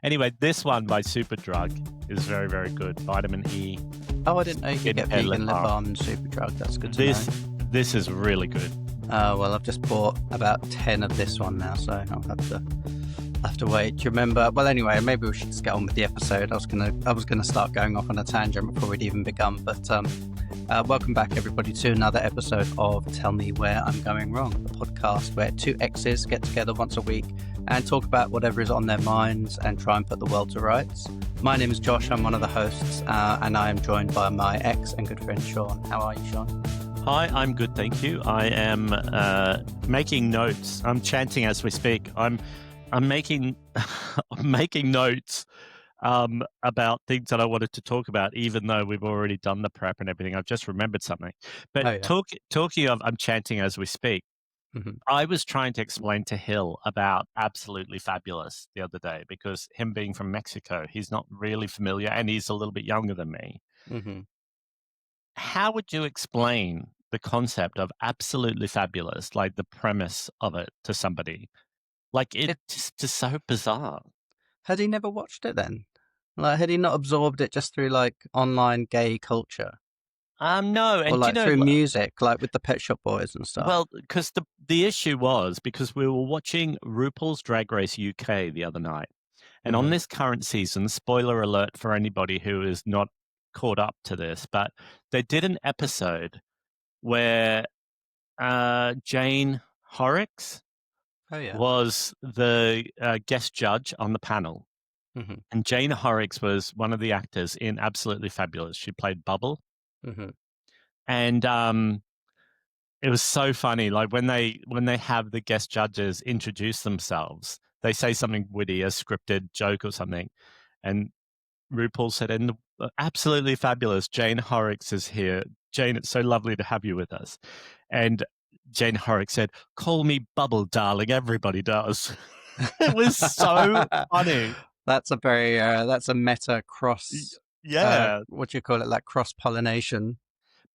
Anyway, this one by Superdrug is very, very good. Vitamin E. Oh, I didn't know you could get Skincare vegan lip balm. balm and Superdrug. That's good to know. This is really good. Well, I've just bought about 10 of this one now, so I'll have to wait. Do you remember? Well, anyway, maybe we should just get on with the episode. I was gonna start going off on a tangent before we'd even begun, but welcome back, everybody, to another episode of Tell Me Where I'm Going Wrong, the podcast where two exes get together once a week and talk about whatever is on their minds and try and put the world to rights. My name is Josh. I'm one of the hosts, and I am joined by my ex and good friend Sean. How are you, Sean? Hi, I'm good, thank you. I am making notes. I'm chanting as we speak. I'm making I'm making notes about things that I wanted to talk about, even though we've already done the prep and everything. I've just remembered something. But Oh, yeah. talking of, I'm chanting as we speak. Mm-hmm. I was trying to explain to Hill about Absolutely Fabulous the other day because him being from Mexico, he's not really familiar and he's a little bit younger than me. Mm-hmm. How would you explain the concept of Absolutely Fabulous, like the premise of it, to somebody? Like, it's just so bizarre. Had he never watched it then? Like, had he not absorbed it just through like online gay culture? No, and Or like through music, like with the Pet Shop Boys and stuff? Well, because the issue was because we were watching RuPaul's Drag Race UK the other night, and on this current season, spoiler alert for anybody who is not caught up to this, but they did an episode where Jane Horrocks was the guest judge on the panel. Mm-hmm. And Jane Horrocks was one of the actors in Absolutely Fabulous. She played Bubble. Mm-hmm. And it was so funny. Like when they have the guest judges introduce themselves, they say something witty, a scripted joke or something. And RuPaul said, and Absolutely Fabulous, Jane Horrocks is here. Jane, it's so lovely to have you with us. And Jane Horrocks said, call me Bubble, darling. Everybody does. It was so funny. That's a meta cross. Yeah. What do you call it? Like cross-pollination.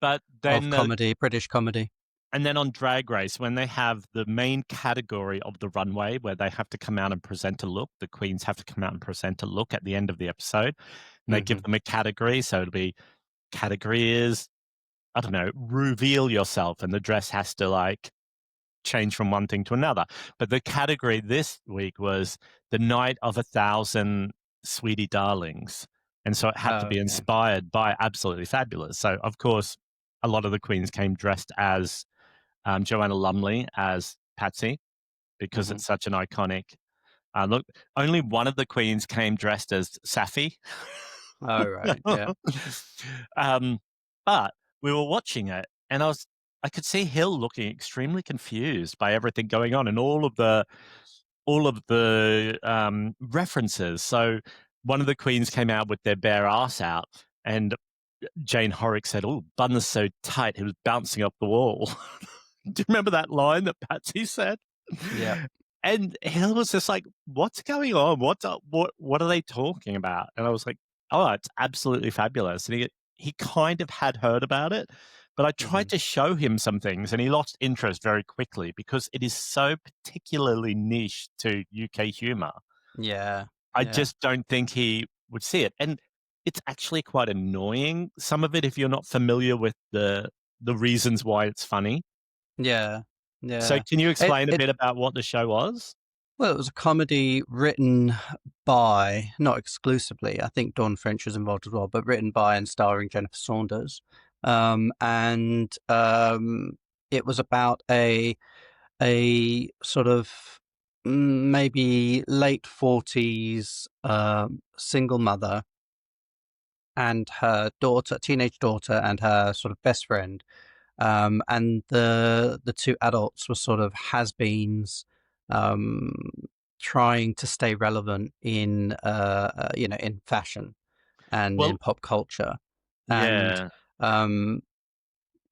But then of comedy, British comedy. And then on Drag Race, when they have the main category of the runway where they have to come out and present a look, the queens have to come out and present a look at the end of the episode. And they give them a category. So it'll be category is, I don't know, reveal yourself. And the dress has to like change from one thing to another. But the category this week was the night of 1,000 sweetie darlings. And so it had to be inspired by Absolutely Fabulous. So, of course, a lot of the queens came dressed as Joanna Lumley as Patsy because it's such an iconic look. Only one of the queens came dressed as Safi. Oh, right, yeah. But we were watching it and I could see Hill looking extremely confused by everything going on and all of the references. So one of the queens came out with their bare ass out and Jane Horrocks said, oh, bun is so tight, he was bouncing off the wall. Do you remember that line that Patsy said? Yeah. And Hill was just like, what's going on? What are they talking about? And I was like, oh, it's Absolutely Fabulous. And he kind of had heard about it, but I tried to show him some things and he lost interest very quickly because it is so particularly niche to UK humour. Yeah. I just don't think he would see it. And it's actually quite annoying, some of it, if you're not familiar with the reasons why it's funny. Yeah. Yeah. So can you explain a bit about what the show was? Well, it was a comedy written by, not exclusively, I think Dawn French was involved as well, but written by and starring Jennifer Saunders. And it was about a sort of maybe late 40s single mother and her teenage daughter and her sort of best friend. And the two adults were sort of has-beens, trying to stay relevant in in fashion and in pop culture. Yeah. And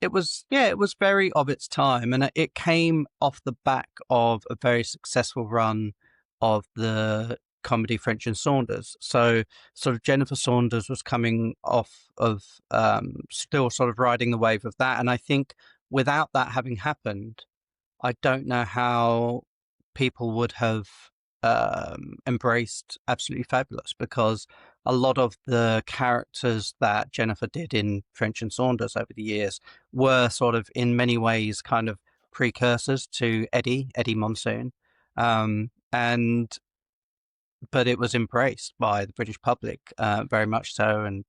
it was very of its time, and it came off the back of a very successful run of the comedy French and Saunders. So sort of Jennifer Saunders was coming off of still sort of riding the wave of that. And I think without that having happened, I don't know how people would have embraced Absolutely Fabulous, because a lot of the characters that Jennifer did in French and Saunders over the years were sort of in many ways kind of precursors to Eddie Monsoon. And but it was embraced by the British public, very much so. And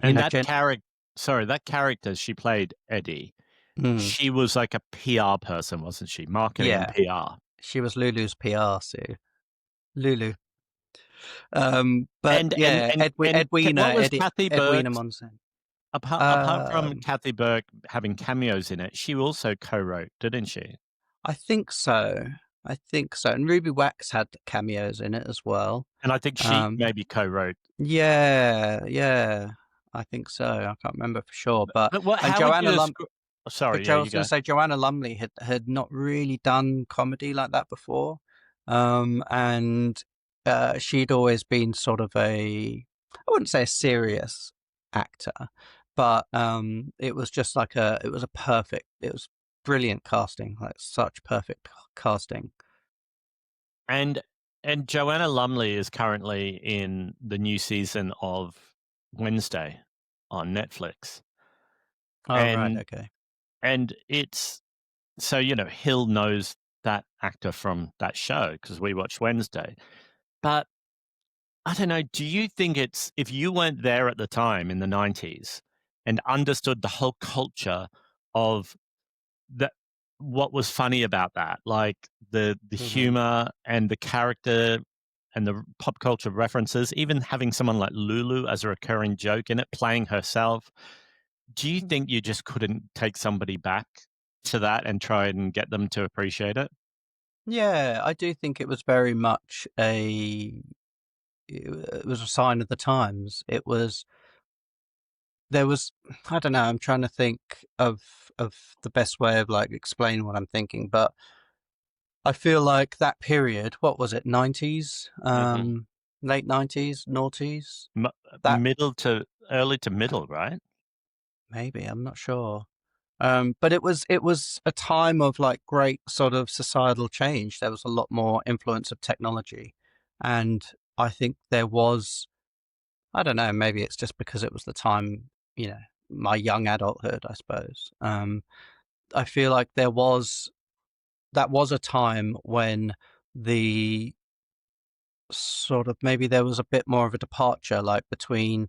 And that Jen. character, sorry, that character she played, Eddie, Mm, she was like a PR person, wasn't she? Marketing and yeah, PR. she was Lulu's PR, Sue. Lulu. But And yeah, what was Kathy Edwina Burke's, Monson. apart from Um, Kathy Burke having cameos in it, she also co-wrote, didn't she? I think so. I think so. And Ruby Wax had cameos in it as well. And I think she Um, maybe co-wrote. yeah, yeah, I think so. I can't remember for sure, but But what? and How would you Joanna Lum. describe? But Sorry, yeah, Joe, I you was going go. to say Joanna Lumley had not really done comedy like that before, and she'd always been sort of I wouldn't say a serious actor, but it was just like it was brilliant casting, like such perfect casting. And Joanna Lumley is currently in the new season of Wednesday on Netflix. Oh right, And okay. it's so, Hill knows that actor from that show because we watched Wednesday. But I don't know, do you think it's, if you weren't there at the time in the 90s and understood the whole culture of that, what was funny about that, like the Hmm. humor and the character and the pop culture references, even having someone like Lulu as a recurring joke in it, playing herself. Do you think you just couldn't take somebody back to that and try and get them to appreciate it? Yeah, I do think it was very much it was a sign of the times. It was there was I don't know, I'm trying to think of of the best way of like explaining what I'm thinking, but I feel like that period, what was it, 90s, Hmm. late 90s, noughties, M- that Middle to early to middle, right? maybe, I'm not sure. But it was a time of like great sort of societal change. There was a lot more influence of technology, and I think there was, I don't know, maybe it's just because it was the time, you know, my young adulthood, I suppose. I feel like that was a time when the sort of maybe there was a bit more of a departure, like between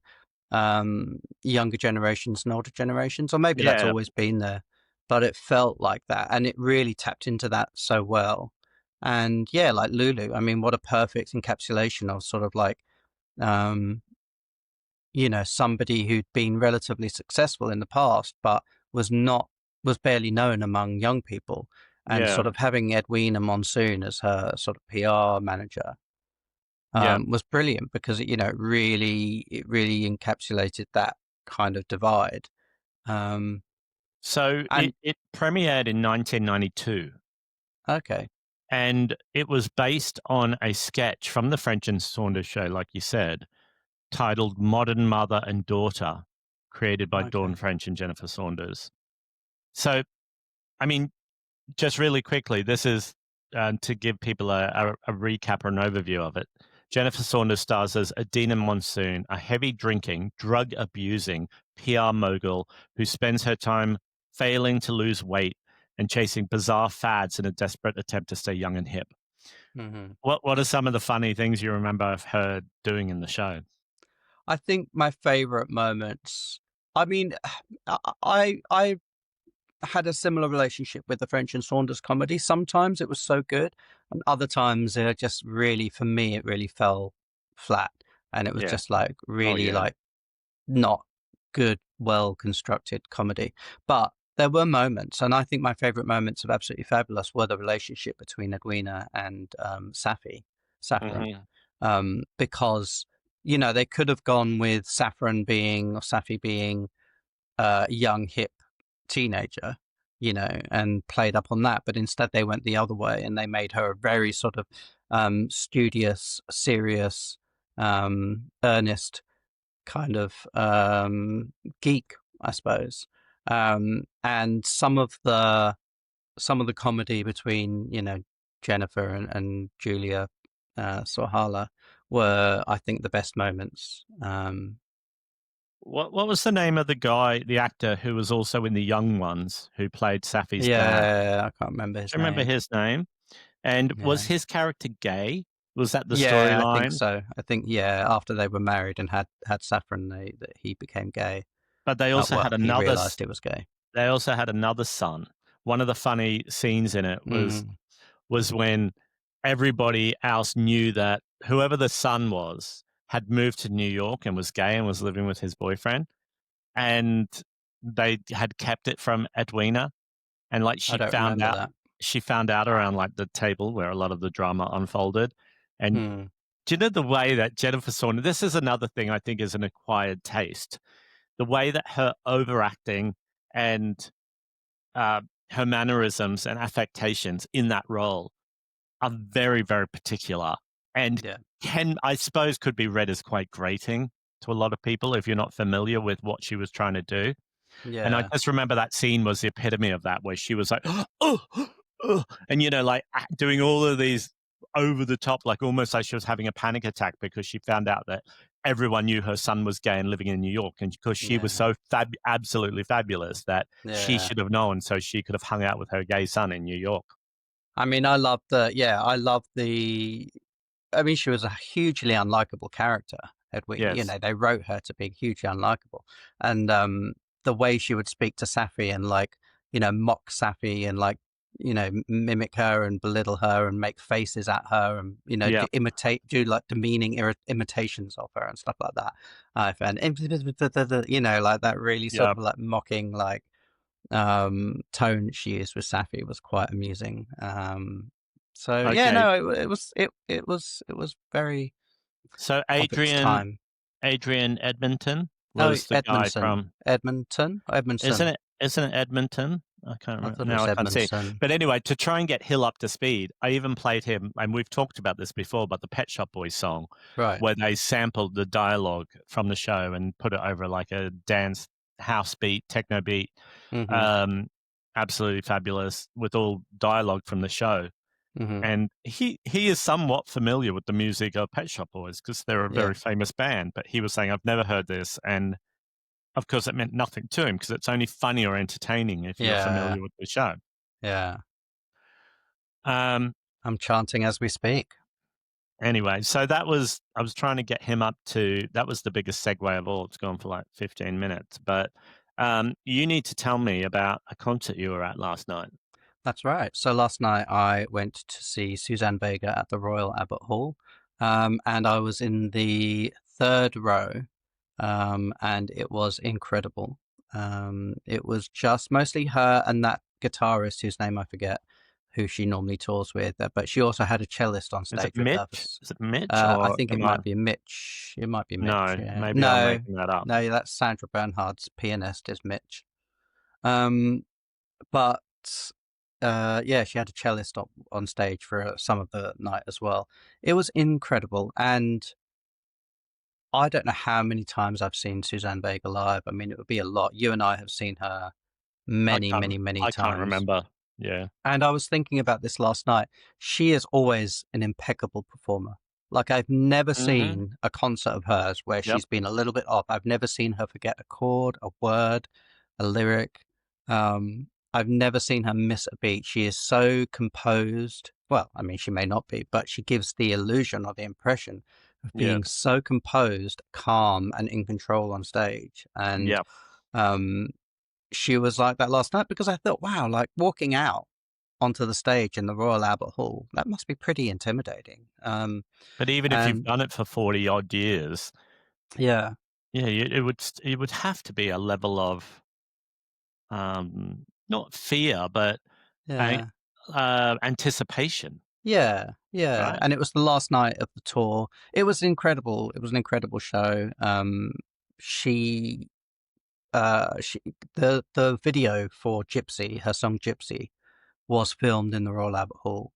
younger generations and older generations, or maybe that's Yeah, always been there, but it felt like that, and it really tapped into that so well. And yeah, like Lulu, I mean, what a perfect encapsulation of sort of like um, somebody who'd been relatively successful in the past, but was not was barely known among young people, and yeah, sort of having Edwina Monsoon as her sort of PR manager yeah. was brilliant because it really encapsulated that kind of divide. Um, So and it premiered in 1992, okay, and it was based on a sketch from the French and Saunders show, like you said, titled Modern Mother and Daughter, created by Dawn okay, French and Jennifer Saunders. So, I mean, just really quickly, this is to give people a recap or an overview of it. Jennifer Saunders stars as Adina Monsoon, a heavy drinking, drug abusing PR mogul who spends her time failing to lose weight and chasing bizarre fads in a desperate attempt to stay young and hip. hmm. What are some of the funny things you remember of her doing in the show? I think my favorite moments. I mean, I had a similar relationship with the French and Saunders comedy. Sometimes it was so good, and other times it just really, for me, it really fell flat, and it was Yeah. just like Oh really yeah. like not good, well constructed comedy. But there were moments, and I think my favorite moments of Absolutely Fabulous were the relationship between Edwina and Saffron, Hmm. because they could have gone with Safi being a young hip teenager, and played up on that, but instead they went the other way and they made her a very sort of studious, serious, earnest kind of geek, I suppose. And some of the comedy between Jennifer and Julia Sohala were, I think, the best moments. What was the name of the guy, the actor who was also in The Young Ones, who played Safi's dad? Yeah, I can't remember Do his you remember name. his name? And was Yeah. his character gay? Was that the Yeah, I think storyline? so. I think, yeah, after they were married and had Saffron, that he became gay. But they also Well, had he another realized it was gay. they also had another son. One of the funny scenes in it Mm. was when everybody else knew that whoever the son was had moved to New York and was gay and was living with his boyfriend, and they had kept it from Edwina, and like I don't remember that. she found out around like the table where a lot of the drama unfolded. And Hmm. do you know the way that Jennifer Saunders, this is another thing I think is an acquired taste, the way that her overacting and uh, her mannerisms and affectations in that role are very, very particular, and Yeah. can, I suppose, could be read as quite grating to a lot of people if you're not familiar with what she was trying to do. And I Yeah. just remember that scene was the epitome of that, where she was like, oh, oh, and like doing all of these over the top, like almost like she was having a panic attack because she found out that everyone knew her son was gay and living in New York, and because she was Yeah. so absolutely fabulous that she Yeah. should have known, so she could have hung out with her gay son in New York. I mean, I love the I mean, she was a hugely unlikable character, Edwina. You Yes. know, they wrote her to be hugely unlikable, and the way she would speak to Safi and like, mock Safi and like, mimic her and belittle her and make faces at her and Yeah. do like demeaning imitations of her and stuff like that. I found like that really sort Yeah. of like mocking like tone she used with Safi was quite amusing. So yeah, Okay. no, it was very So of its Adrian time. Adrian Edmonton Oh, was the guy from, Edmondson. isn't it Edmonton? I can't I remember thought it now. was I can't see. Edmondson. But anyway, to try and get Hill up to speed, I even played him, and we've talked about this before, but the Pet Shop Boys song, Right. where they sampled the dialogue from the show and put it over like a dance house beat, techno beat. Mhm. Um, Absolutely fabulous with all dialogue from the show. Mhm. And he is somewhat familiar with the music of Pet Shop Boys because they're a Yeah. very famous band. But he was saying, "I've never heard this," and of course, it meant nothing to him because it's only funny or entertaining if you're Yeah. familiar with the show. Yeah. Um, I'm chanting as we speak. anyway, so that was, I was trying to get him up to, that was the biggest segue of all. It's gone for like 15 minutes, but you need to tell me about a concert you were at last night. That's right. So last night I went to see Suzanne Vega at the Royal Albert Hall, and I was in the third row, and it was incredible. It was just mostly her and that guitarist whose name I forget, who she normally tours with, but she also had a cellist on Is it stage with her. Mitch? Is it Mitch I or think it am I? might be Mitch. It might be Mitch. No, Yeah. maybe I'm No, making that up. no, that's Sandra Bernhard's pianist is Mitch. Um, but yeah, she had a cellist on stage for some of the night as well. It was incredible, and I don't know how many times I've seen Suzanne Vega live. I mean, it would be a lot. You and I have seen her many, many, many I can't times. remember. Yeah. And I was thinking about this last night. She is always an impeccable performer. Like, I've never Mhm. seen a concert of hers where Yep. she's been a little bit off. I've never seen her forget a chord, a word, a lyric. I've never seen her miss a beat. She is so composed. Well, I mean, she may not be, but she gives the illusion or the impression of Yeah. being so composed, calm, and in control on stage. And Yep. um, she was like that last night because I thought, wow, like walking out onto the stage in the Royal Albert Hall, that must be pretty intimidating. But even if you've And done it for 40 odd years, yeah, yeah, it would have to be a level of, not fear, but a yeah, anticipation, yeah, yeah. right? And it was the last night of the tour. It was incredible. It was an incredible show. She, she, the video for Gypsy, her song Gypsy, was filmed in the Royal Albert Hall.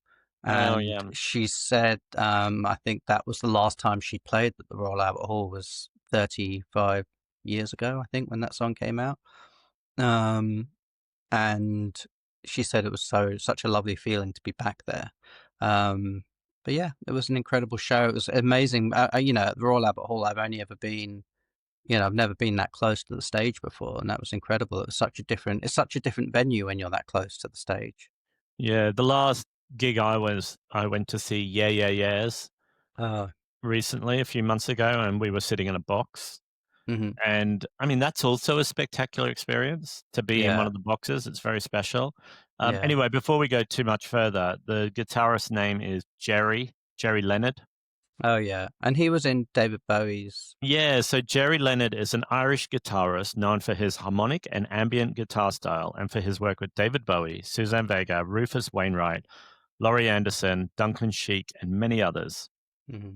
Oh, And yeah. she said, I think that was the last time she played at the Royal Albert Hall was 35 years ago, I think, when that song came out. Um, and she said it was such a lovely feeling to be back there. Um, But yeah, it was an incredible show. It was amazing. At the Royal Albert Hall, I've only ever been, I've never been that close to the stage before, and that was incredible. It's such a different venue when you're that close to the stage. Yeah, the last gig I went to see Yeah Yeah Yeahs Oh, recently, a few months ago, and we were sitting in a box. hmm And I mean, that's also a spectacular experience to be in one yeah, of the boxes. It's very special. yeah. Anyway, before we go too much further, the guitarist's name is Jerry Leonard. Oh, yeah. And he was in David Bowie's. Yeah, so Jerry Leonard is an Irish guitarist known for his harmonic and ambient guitar style and for his work with David Bowie, Suzanne Vega, Rufus Wainwright, Laurie Anderson, Duncan Sheik, and many others. Hmm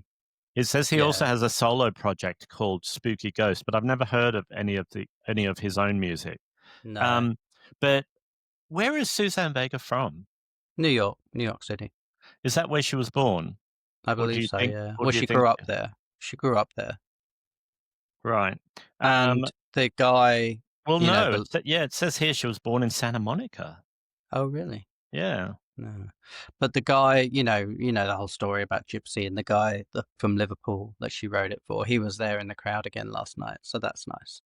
It says he also Yeah, has a solo project called Spooky Ghost, but I've never heard of any of his own music. no. Um, but where is Suzanne Vega from? New York City. Is that where she was born, I believe so, yeah. or Well, do you she think? grew up there. She grew up there. Right. Um, And the guy, well, you know, no. the Yeah, it says here she was born in Santa Monica. oh, really? Yeah. No. But the guy, the whole story about Gypsy and the guy from Liverpool that she wrote it for, he was there in the crowd again last night, so that's nice.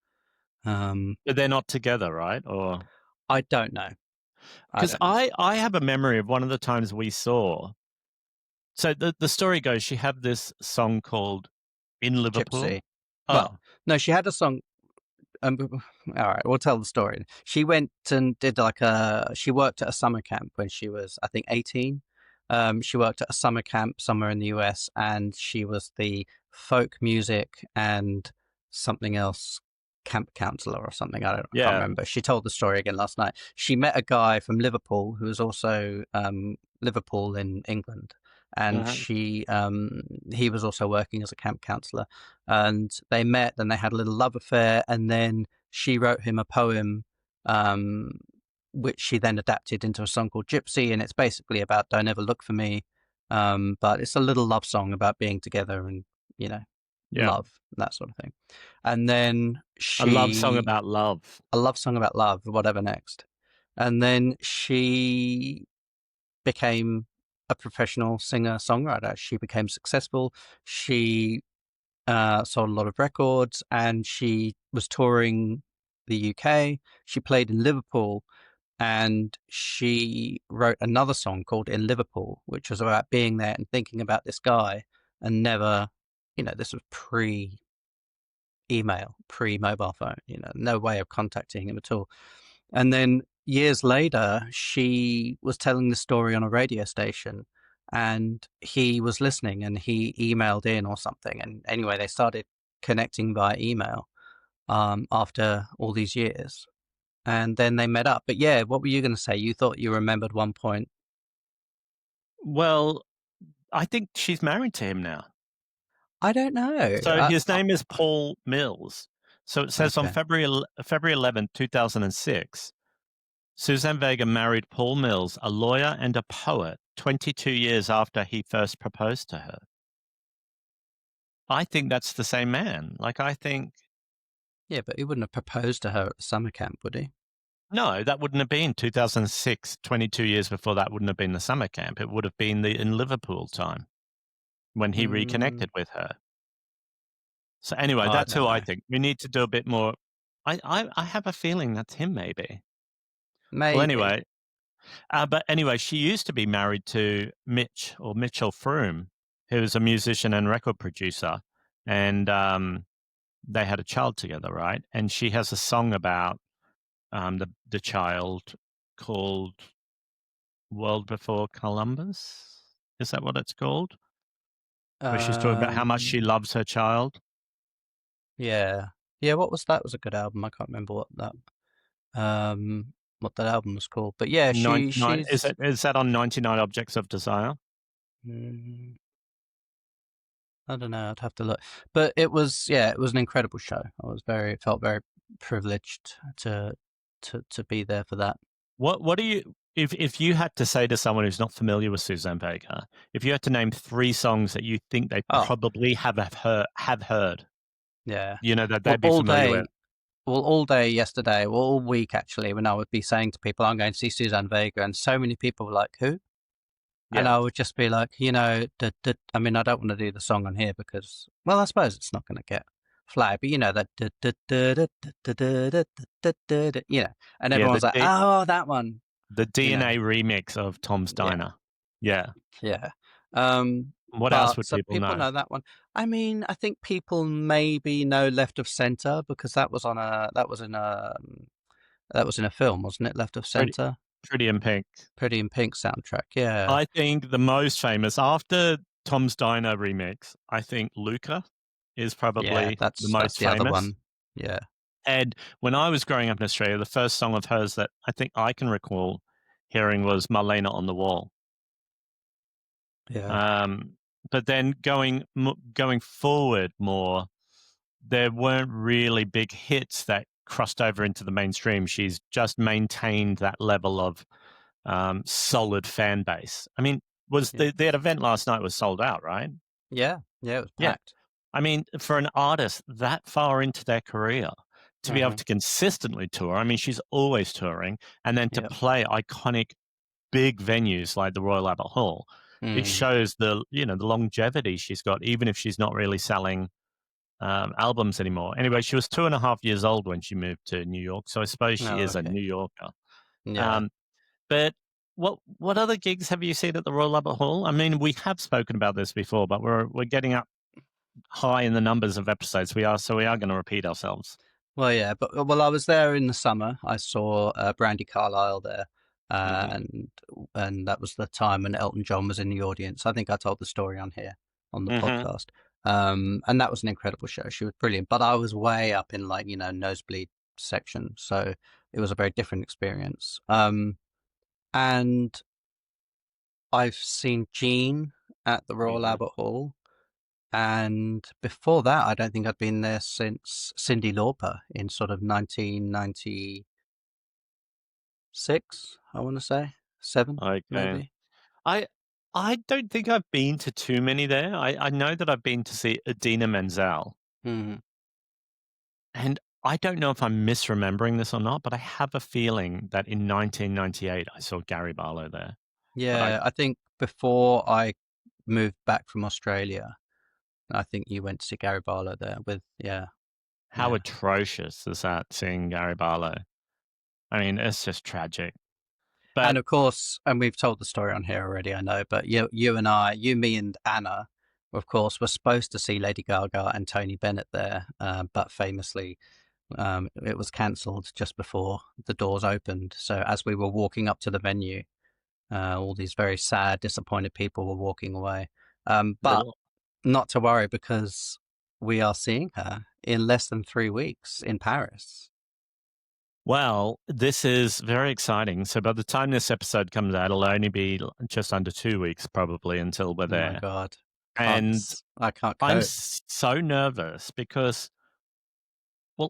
But they're not together, right? Or I don't know. I because don't know. I have a memory of one of the times we saw. So the story goes, she had this song called "In Gypsy. Liverpool." Well, Oh, no, she had a song. Um, all right, we'll tell the story. She went and did she worked at a summer camp when she was, I think, 18. She worked at a summer camp somewhere in the US, and she was the folk music and something else camp counselor or something. I can't yeah. remember. She told the story again last night. She met a guy from Liverpool who was also Liverpool in England, and Mhm. he was also working as a camp counselor, and they met and they had a little love affair, and then she wrote him a poem, um, which she then adapted into a song called Gypsy, and it's basically about "Don't ever look for me," but it's a little love song about being together and you know Yeah. love, that sort of thing. And then A love song about love. a love song about love, whatever next. And then she became a professional singer songwriter. She became successful. She sold a lot of records, and she was touring the UK. She played in Liverpool, and she wrote another song called "In Liverpool," which was about being there and thinking about this guy, and never, this was pre-email, pre-mobile phone, no way of contacting him at all. And then years later, she was telling the story on a radio station, and he was listening, and he emailed in or something. And anyway, they started connecting via email after all these years. And then they met up. But yeah, what were you going to say? You thought you remembered one point. Well, I think she's married to him now. I don't know. So his name is Paul Mills. So it says on Okay. February 2006, Suzanne Vega married Paul Mills, a lawyer and a poet, 22 years after he first proposed to her. I think that's the same man. Like, I think, Yeah, but he wouldn't have proposed to her at the summer camp, would he? no, that wouldn't have been 2006, 22 years before that wouldn't have been the summer camp. It would have been the in Liverpool time when he Mm, reconnected with her. So anyway, I that's don't who I know. think. We need to do a bit more. I have a feeling that's him, maybe. Well, Maybe. anyway, but anyway, she used to be married to Mitch or Mitchell Froome, who was a musician and record producer, and they had a child together, right? And she has a song about the child called "World Before Columbus." Is that what it's called? Where she's talking about how much she Um, loves her child. yeah. Yeah, what was that? Was a good album. I can't remember what that album was called. But yeah, 99 she's is that on 99 Objects of Desire? mm, I don't know, I'd have to look. But it was an incredible show. Felt very privileged to be there for that. What do you if you had to say to someone who's not familiar with Suzanne Vega, if you had to name 3 songs that you think they Oh, probably have heard, yeah. that Well, they'd be familiar with? all day yesterday, well, all week actually, when I would be saying to people, I'm going to see Suzanne Vega, and so many people were like, who? and Yeah. I would just be like, I mean, I don't want to do the song on here because, well, I suppose it's not going to get flagged, but that, and Yeah, everyone's like, oh, that one, the you know, DNA remix of Tom's yeah, Diner. Yeah. yeah. What else But would some people people know? know that one. I mean, I think people maybe know Left of Center because that was in a film, wasn't it? Left of Pretty Center, Pretty in Pink. Pretty in Pink soundtrack. Yeah, I think the most famous after Tom's Diner remix, I think Luca is yeah. probably the That's most the other famous. one. Yeah, And when I was growing up in Australia, the first song of hers that I think I can recall hearing was Marlena on the Wall. yeah, Um, but then going forward more, there weren't really big hits that crossed over into the mainstream. She's just maintained that level of solid fan base. I mean, was yeah, that event last night was sold out, right? yeah, yeah. It was Yeah. packed. I mean, for an artist that far into their career to be able Uh-huh. to consistently tour, I mean, she's always touring, and then to Yeah. play iconic big venues like the Royal Albert Hall, it Mm. shows the longevity she's got, even if she's not really selling albums anymore. Anyway, she was 2.5 years old when she moved to New York, so I suppose she Oh, is a okay. New Yorker. Yeah. Um, but what other gigs have you seen at the Royal Albert Hall? I mean, we have spoken about this before, but we're getting up high in the numbers of episodes. We are going to repeat ourselves. Well, yeah, but I was there in the summer. I saw Brandy Carlisle there, uh, Hmm. and and that was the time when Elton John was in the audience. I think I told the story on here on the Hmm. podcast. And that was an incredible show. She was brilliant, but I was way up in like nosebleed section, so it was a very different experience. And I've seen Jean at the Royal Hmm. Albert Hall. And before that, I don't think I'd been there since Cyndi Lauper in sort of 1996, I want to say. Seven, Okay. maybe. I I don't think I've been to too many there. I know that I've been to see Idina Menzel, Mm. and I don't know if I'm misremembering this or not, but I have a feeling that in 1998 I saw Gary Barlow there. But I Yeah, I think before I moved back from Australia, I think you went to see Gary Barlow there with, yeah, How yeah. atrocious is that seeing Gary Barlow? I mean, it's just tragic. And But of course, and we've told the story on here already, I know, but you, me, and Anna, of course, were supposed to see Lady Gaga and Tony Bennett there, but famously, it was cancelled just before the doors opened. So as we were walking up to the venue, all these very sad, disappointed people were walking away. But little not to worry because we are seeing her in less than 3 weeks in Paris. well, this is very exciting. So by the time this episode comes out, it'll only be just under 2 weeks probably until we're Oh my there. God. And I can't I'm cope. so nervous because, well,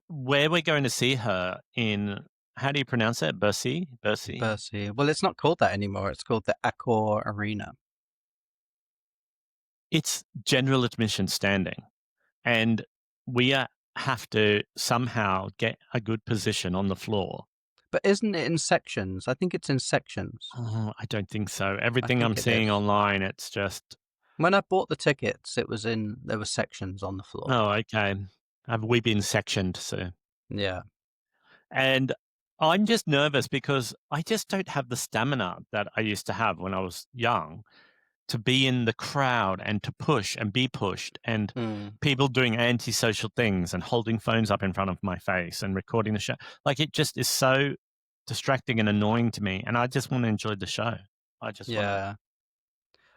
where we're going to see her in, how do you pronounce it? Bercy? Bercy? Bercy. Well, it's not called that anymore. It's called the Accor Arena. It's general admission standing. And we have to somehow get a good position on the floor. But isn't it in sections? I think it's in sections. Oh, I don't think so. I Everything I'm think it seeing is. online, it's just, When I bought the tickets, there were sections on the floor. oh, okay. Have we been sectioned? So, Yeah. and I'm just nervous because I just don't have the stamina that I used to have when I was young to be in the crowd and to push and be pushed and Mm. people doing antisocial things and holding phones up in front of my face and recording the show. Like it just is so distracting and annoying to me. And I just want to enjoy the show. I just want to. Yeah.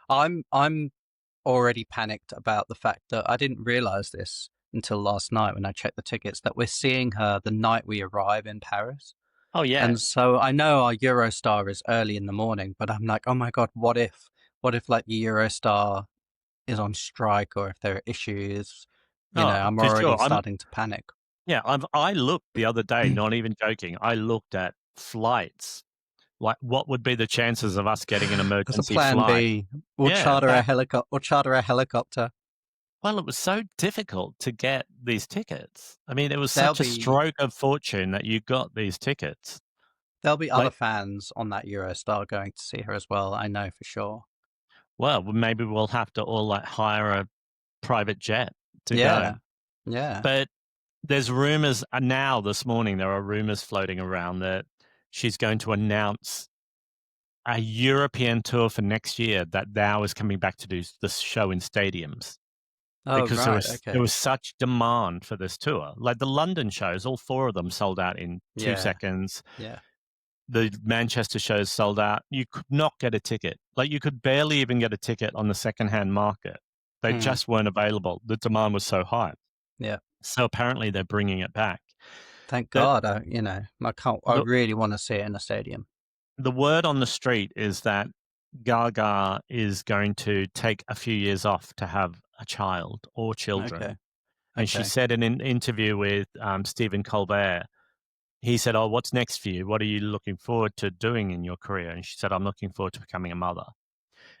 I'm already panicked about the fact that I didn't realize this until last night when I checked the tickets that we're seeing her the night we arrive in Paris. Oh, yeah. And so I know our Eurostar is early in the morning, but I'm like, oh my God, what if like the Eurostar is on strike or if there are issues? Oh, I'm for already sure. starting to panic. Yeah, I looked the other day, not even joking. I looked at flights. Like, what would be the chances of us getting an There's a emergency plan flight? B. Yeah, back. We'll charter a helicopter. Well, it was so difficult to get these tickets. I mean, it was They'll such a be stroke of fortune that you got these tickets. There'll be other Like, fans on that Eurostar going to see her as well, I know for sure. well, maybe we'll have to all, like, hire a private jet to go. Yeah. Yeah. But there's rumors now this morning, there are rumors floating around that she's going to announce a European tour for next year that now is coming back to do this show in stadiums Oh, because there right, was there okay. was such demand for this tour. Like the London shows, all 4 of them sold out in 2 Yeah. seconds. Yeah. The Manchester shows sold out. You could not get a ticket. Like, you could barely even get a ticket on the secondhand market. They Mm. just weren't available. The demand was so high. Yeah. So apparently they're bringing it back. Thank The God, I the really wanna see it in a stadium. the word on the street is that Gaga is going to take a few years off to have a child or Okay. children. And she Okay. said in an interview with Stephen Colbert, he said, "Oh, what's next for you? What are you looking forward to doing in your career?" And she said, "I'm looking forward to becoming a mother."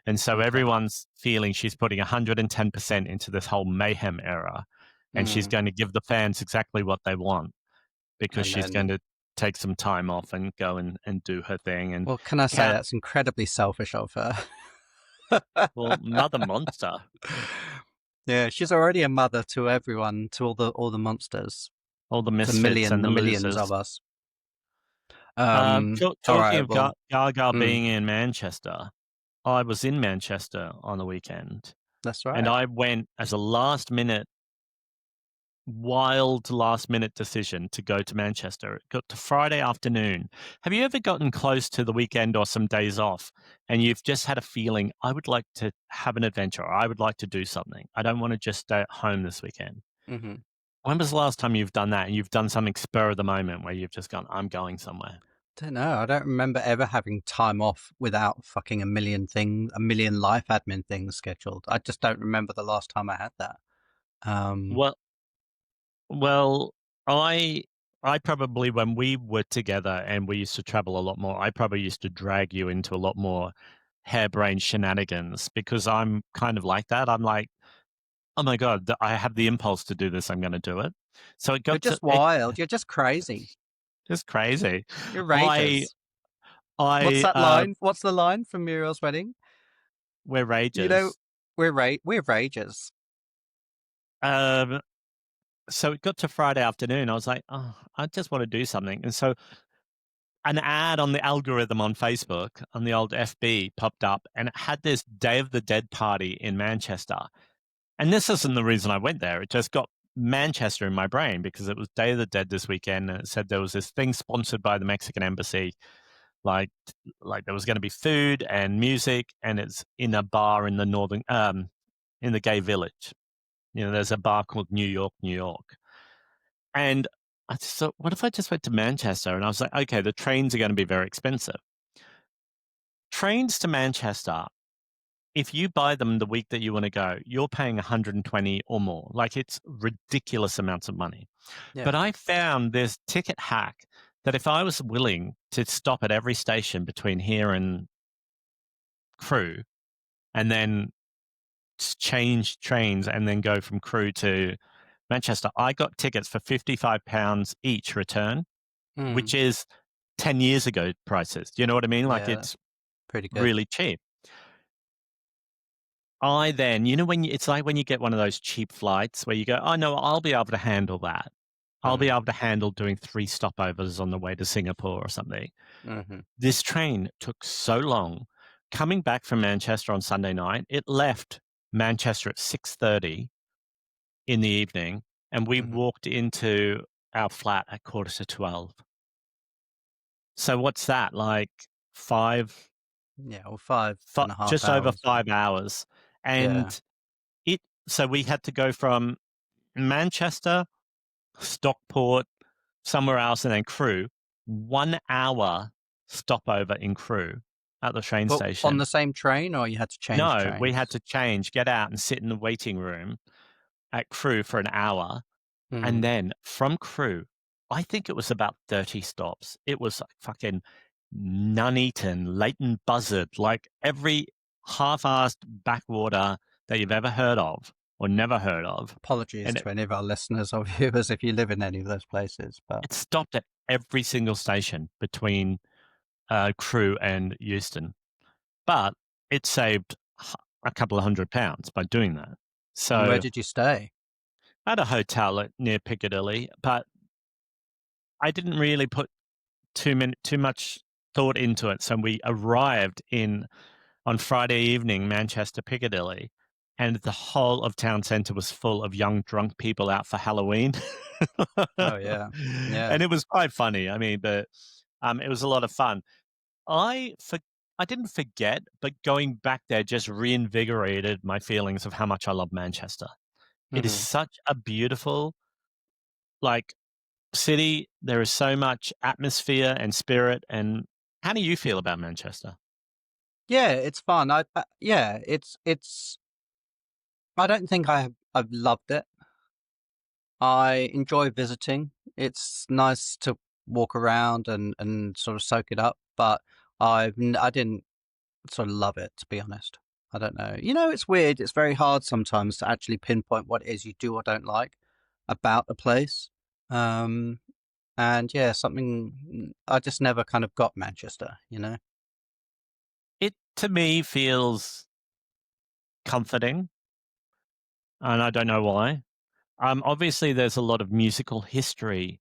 And so Okay. everyone's feeling she's putting 110% into this whole mayhem era. And she's Mm. going to give the fans exactly what they want because And she's going then to take some time off and go and do her thing. And well, can I say cat, that's incredibly selfish of her? well, Mother Monster, Yeah, she's already a mother to everyone, to all the monsters, all the misfits and the the millions losers. of us. All Talking right, of well, Gaga mm, being in Manchester, I was in Manchester on the weekend that's and right. I went as a wild last minute decision to go to Manchester. It got to Friday afternoon. Have you ever gotten close to the weekend or some days off and you've just had a feeling, I would like to have an adventure, or I would like to do something. I don't want to just stay at home this weekend. Mhm. When was the last time you've done that and you've done something spur of the moment where you've just gone, I'm going somewhere? Don't know. I don't remember ever having time off without fucking a million life admin things scheduled. I just don't remember the last time I had that. Um, Well, well, I I probably when we were together and we used to travel a lot more, I probably used to drag you into a lot more harebrained shenanigans because I'm kind of like that. I'm like, "Oh my god, I have the impulse to do this, I'm gonna do it." So it you're got to just wild. You're just crazy. just crazy. You're I rages. What's I, that line? What's the line from Muriel's Wedding? we're You know, rages. we're rages. Um, so it got to Friday afternoon, I was like, "Oh, I just wanna do something." And so an ad on the algorithm on Facebook, on the old FB, popped up, and it had this Day of the Dead party in Manchester. And this isn't the reason I went there. It just got Manchester in my brain because it was Day of the Dead this weekend, and it said there was this thing sponsored by the Mexican embassy, like like there was going to be food and music, and it's in a bar in the in the gay village. You know, there's a bar called New York, New York, and I just thought, what if I just went to Manchester? And I was like, okay, the trains are going to be very expensive. Trains to Manchester, if you buy them the week that you want to go, you're paying 120 or more. Like, it's ridiculous amounts of money. But Yeah. I found this ticket hack that if I was willing to stop at every station between here and Crewe and then change trains and then go from Crewe to Manchester, I got tickets for £55 each return, which Mm. is 10 years ago prices. Do you know what I mean? Like, Yeah, it's pretty good. really cheap. I then, you know, it's like when you get one of those cheap flights where you go, oh no, I'll be able to handle that. I'll be Mhm. able to handle doing 3 stopovers on the way to Singapore or something. Mhm. This train took so long. Coming back from Manchester on Sunday night, it left Manchester at 6:30 in the evening, and we Mhm. walked into our flat at 11:45. So what's that, like 5, Yeah, or five fi and a half just over hours. 5 hours, Yeah. and so we had to go from Manchester, Stockport, somewhere else, and then Crewe. 1 hour stopover in Crewe at the train But on station. the same train, or you had to change No, we had trains? to change, get out and sit in the waiting room at Crewe for an hour, and Mm. then from Crewe, I think it was about 30 stops. It was like fucking Nuneaton, Leighton Buzzard, like every half-assed backwater that you've ever heard of or never heard of, Apologies and to any of our listeners or viewers if you live in any of those places, but it stopped at every single station between. Crewe and Euston, but it saved a couple of £100 by doing that. And where So did you stay? I had a hotel near Piccadilly, but I didn't really put too much thought into it. So we arrived in on Friday evening, Manchester Piccadilly, and the whole of town centre was full of young drunk people out for Halloween. Oh yeah, yeah. And it was quite funny. I mean, but it was a lot of fun. I for I didn't forget, but going back there just reinvigorated my feelings of how much I love Manchester. It is Hmm. such a beautiful, like, city. There is so much atmosphere and spirit. And how do you feel about Manchester? Yeah, it's fun. Yeah, it's. I don't think I've loved it. I enjoy visiting. It's nice to walk around and sort of soak it up, but I didn't sort of love it, to be honest. I don't know. It's weird. It's very hard sometimes to actually pinpoint what it is you do or don't like about a place. Um, and yeah, I just never kind of got Manchester. It, to me, feels comforting, and I don't know why. Obviously, there's a lot of musical history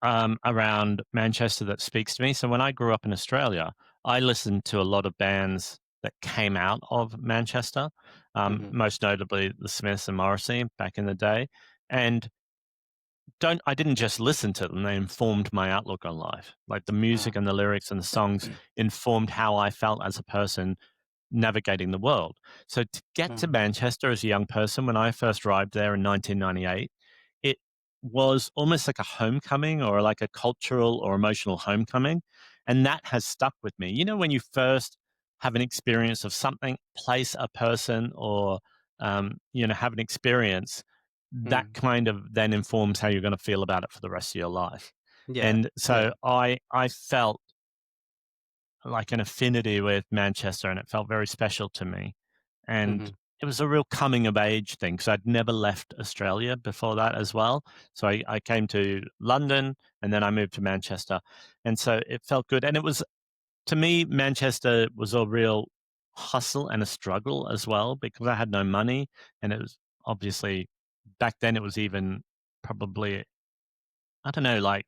around Manchester that speaks to me. So when I grew up in Australia, I listened to a lot of bands that came out of Manchester, Hmm. most notably the Smiths and Morrissey back in the day. And don't I didn't just listen to them, they informed my outlook on life. Like the music Mm. and the lyrics and the songs informed how I felt as a person navigating the world. So to get to Mm. Manchester as a young person, when I first arrived there in 1998, it was almost like a homecoming or like a cultural or emotional homecoming. And that has stuck with me. You know, when you first have an experience of something, place, a person, or, have an experience, that Mm. kind of then informs how you're going to feel about it for the rest of your life. Yeah, And yeah. so I felt like an affinity with Manchester, and it felt very special to me. And Hmm. it was a real coming of age thing because I'd never left Australia before that as well. So I came to London and then I moved to Manchester. And so it felt good. And it was, to me, Manchester was a real hustle and a struggle as well because I had no money. And it was obviously back then, it was even probably, I don't know, like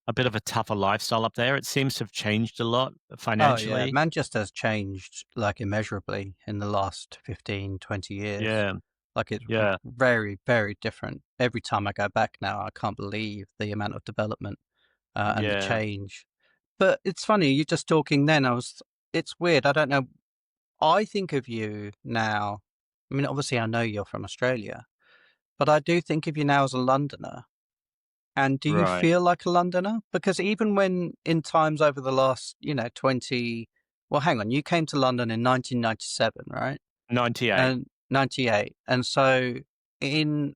a bit of a tougher lifestyle up there. It seems to have changed a lot Oh yeah, financially. Manchester's changed like immeasurably in the last 15, 20 years. Yeah. Like it's Yeah. very, very different. Every time I go back now, I can't believe the amount of development and the Yeah. change. But it's funny, you just talking then, it's weird. I don't know. I think of you now. I mean, obviously, I know you're from Australia, but I do think of you now as a Londoner. And do you Right. feel like a Londoner? Because even when in times over the last, 20, well, hang on, you came to London in 1997, right? 98. And 98. And so in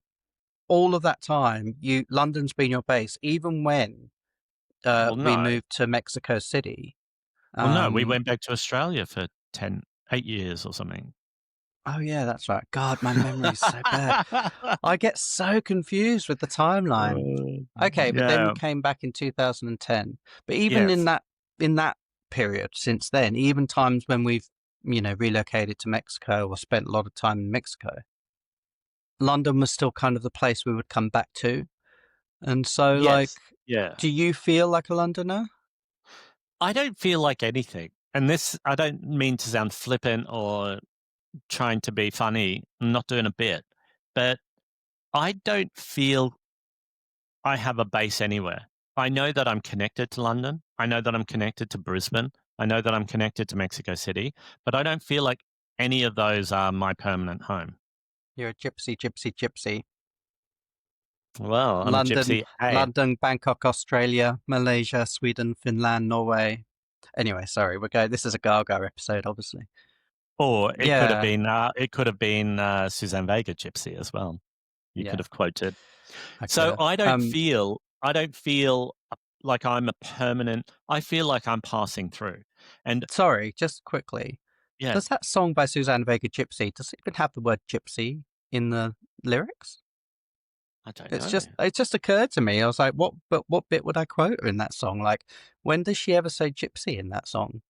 all of that time, London's been your base, even when Well, we no. moved to Mexico City. Well, no, we Um, went back to Australia for 8 years or something. oh yeah, that's right. God, my memory's so bad. I get so confused with the timeline. Okay, but then you Yeah. came back in 2010. But even in Yes. that period since then, even times when we've, relocated to Mexico or spent a lot of time in Mexico, London was still kind of the place we would come back to. And so like, Yes. Yeah. do you feel like a Londoner? I don't feel like anything. And this, I don't mean to sound flippant or trying to be funny. I'm not doing a bit, but I don't feel I have a base anywhere. I know that I'm connected to London. I know that I'm connected to Brisbane. I know that I'm connected to Mexico City, but I don't feel like any of those are my permanent home. You're a gypsy, gypsy, gypsy. Well, I'm a London, gypsy. Hey, London, Bangkok, Australia, Malaysia, Sweden, Finland, Norway. Anyway, sorry, this is a Gaga episode, obviously. or Yeah, it could have been Suzanne Vega gypsy as well. You could yeah, have quoted. I could So have. I don't feel like I'm a permanent. I feel like I'm passing through, and Sorry, just quickly. yeah, Does that song by Suzanne Vega, Gypsy, does it even have the word gypsy in the lyrics? I don't It's know. just it just occurred to me. I was like, what bit would I quote her in that song? Like, when does she ever say gypsy in that song?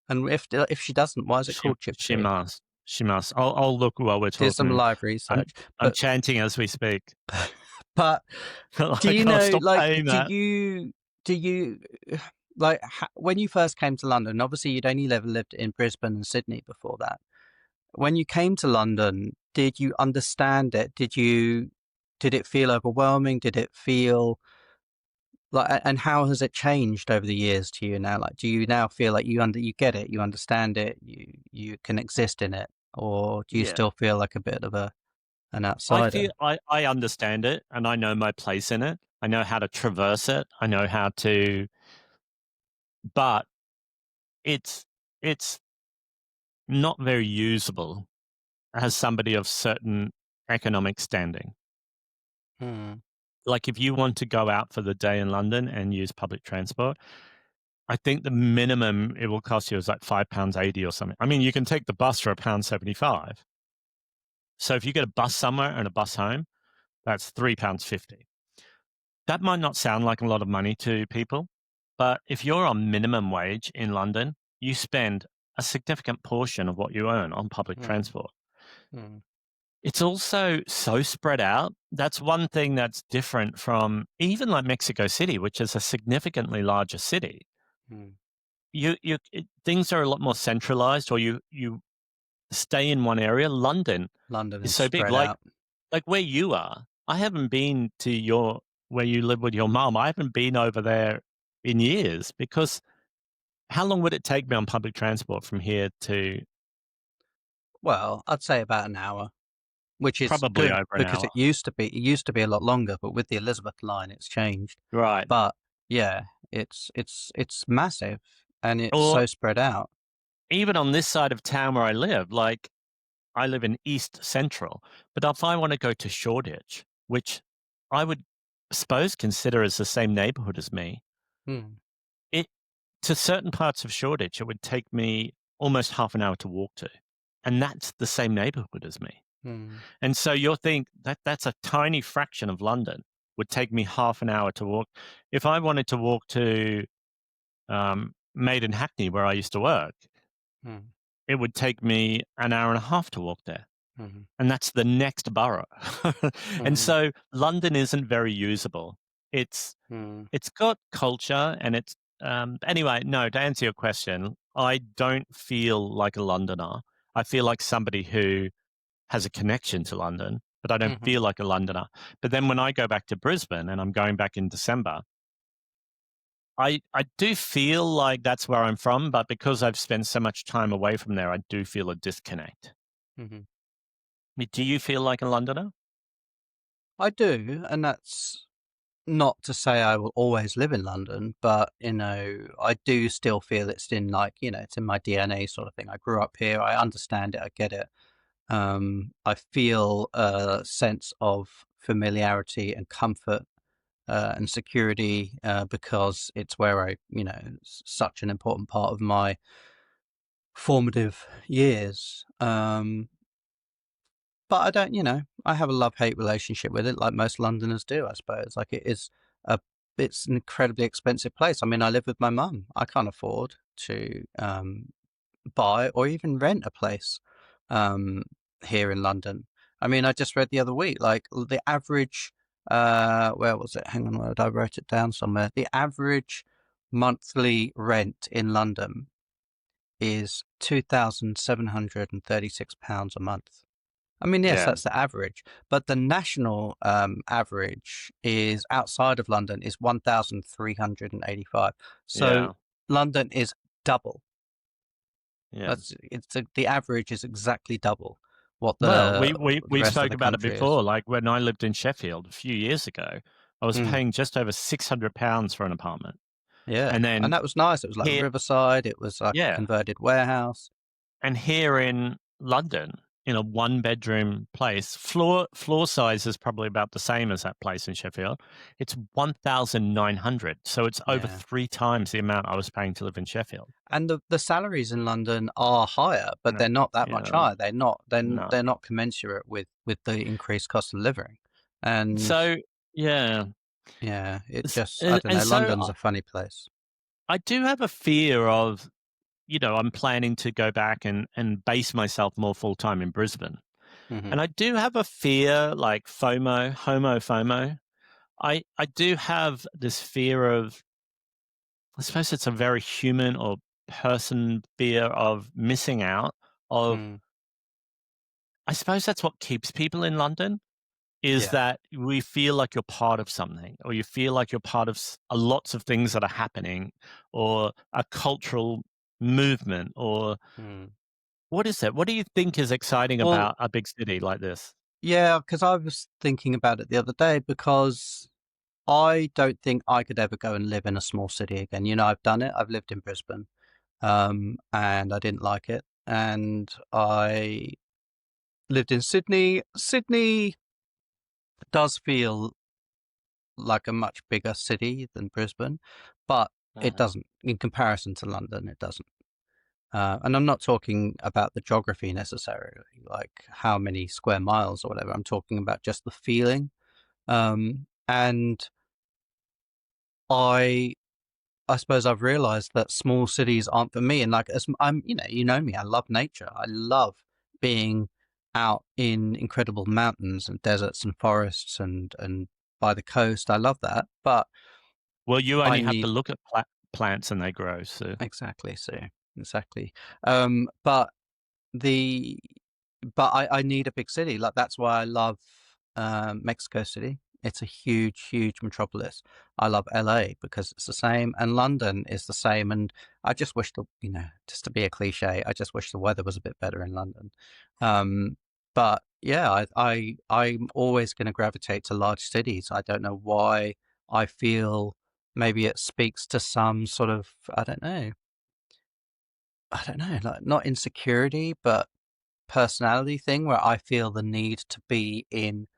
And if she doesn't, why is it called She gypsy? must. She must. I'll look while we're Did some talking. live I'm research. I'm But chanting as we speak. but do I you can't know, stop like, saying that. do you like when you first came to London? Obviously, you'd only ever lived in Brisbane and Sydney before that. When you came to London, did you understand it? Did it feel overwhelming? Did it feel like, and how has it changed over the years to you now? Like, do you now feel like you get it, you understand it, you can exist in it, or do you Yeah. still feel like a bit of an I outsider? feel I understand it and I know my place in it. I know how to traverse it. I know how to, but it's it's not very usable as somebody of certain economic standing. Hmm. Like if you want to go out for the day in London and use public transport, I think the minimum it will cost you is like £5.80 or something. I mean, you can take the bus for £1.75. So if you get a bus somewhere and a bus home, that's £3.50. That might not sound like a lot of money to people, but if you're on minimum wage in London, you spend a significant portion of what you earn on public Hmm. transport. Hmm. It's also so spread out. That's one thing that's different from even like Mexico City, which is a significantly larger city. Hmm. Things are a lot more centralized, or you stay in one area. London London is is so big, spread out. like where you are. I haven't been to your where you live with your mum. I haven't been over there in years because how long would it take me on public transport from here to Well, I'd say about an hour, which is probably good over an because hour? it used to be a lot longer, but with the Elizabeth line, it's changed. Right. But yeah, it's massive and it's Or so spread out. even on this side of town where I live, like I live in East Central, but if I want to go to Shoreditch, which I would suppose consider as the same neighborhood as me, Hmm. it to certain parts of Shoreditch, it would take me almost half an hour to walk to. And that's the same neighborhood as me. Hmm. And so you'll think that that's a tiny fraction of London would take me half an hour to walk. If I wanted to walk to Maiden Hackney, where I used to work, Hmm. it would take me an hour and a half to walk there. Hmm. And that's the next borough. And Hmm. so London isn't very usable. It's Hmm. it's got culture and it's anyway, no, to answer your question, I don't feel like a Londoner. I feel like somebody who has a connection to London, but I don't Hmm. feel like a Londoner. But then when I go back to Brisbane and I'm going back in December, I do feel like that's where I'm from, but because I've spent so much time away from there, I do feel a disconnect. Hmm. Do you feel like a Londoner? I do, and that's not to say I will always live in London, but I do still feel it's in it's in my DNA sort of thing. I grew up here. I understand it. I get it. I feel a sense of familiarity and comfort and security because it's where it's such an important part of my formative years. But I don't, I have a love-hate relationship with it, like most Londoners do, I suppose. Like a, it's an incredibly expensive place. I mean, I live with my mum. I can't afford to buy or even rent a place um, here in London. I mean, I just read the other week, like the average, where was it? Hang on, where I wrote it down somewhere. The average monthly rent in London is £2,736 a month. I mean, yes, Yeah, that's the average, but the national average is outside of London is 1,385. So yeah, London is double. yeah. The average is exactly double what Well, the we rest of spoke the about it country is. before. Like when I lived in Sheffield a few years ago, I was Mm, paying just over £600 for an apartment. yeah, And and then that was nice. It was like here, Riverside. It was like a yeah, converted warehouse. and here in London, in a one-bedroom place, floor size is probably about the same as that place in Sheffield. It's 1,900, so it's over Yeah, 3 times the amount I was paying to live in Sheffield. and the salaries in London are higher, but No, they're not that much yeah, higher. They're not no. they're not commensurate with the increased cost of living. And So yeah, yeah, it S- just, I and, don't and know, so London's a funny place. I do have a fear of, I'm planning to go back and base myself more full time in Brisbane. Hmm. And I do have a fear like FOMO. I do have this fear of, I suppose it's a very human or person fear of missing out. Of, Mm, I suppose that's what keeps people in London, is yeah. that we feel like you're part of something, or you feel like you're part of lots of things that are happening, or a cultural movement, or Mm. what is it? What do you think is exciting Well, about a big city like this? yeah, because I was thinking about it the other day because I don't think I could ever go and live in a small city again. I've done it. I've lived in Brisbane, and I didn't like it. And I lived in Sydney. Sydney does feel like a much bigger city than Brisbane, but it Mhm. doesn't, in comparison to London, it doesn't. And I'm not talking about the geography necessarily, like how many square miles or whatever. I'm talking about just the feeling. And I I suppose I've realized that small cities aren't for me. And like, as I'm, you know me, I love nature. I love being out in incredible mountains and deserts and forests and by the coast. I love that. But Well, you I only have to need look at plants and they grow. So, exactly so exactly. But the but I need a big city. Like that's why I love Mexico City. It's a huge, huge metropolis. I love LA because it's the same, and London is the same. And I just wish just to be a cliche, I just wish the weather was a bit better in London. But yeah, I'm always going to gravitate to large cities. I don't know why. I feel maybe it speaks to some sort of I don't know, like not insecurity, but personality thing where I feel the need to be in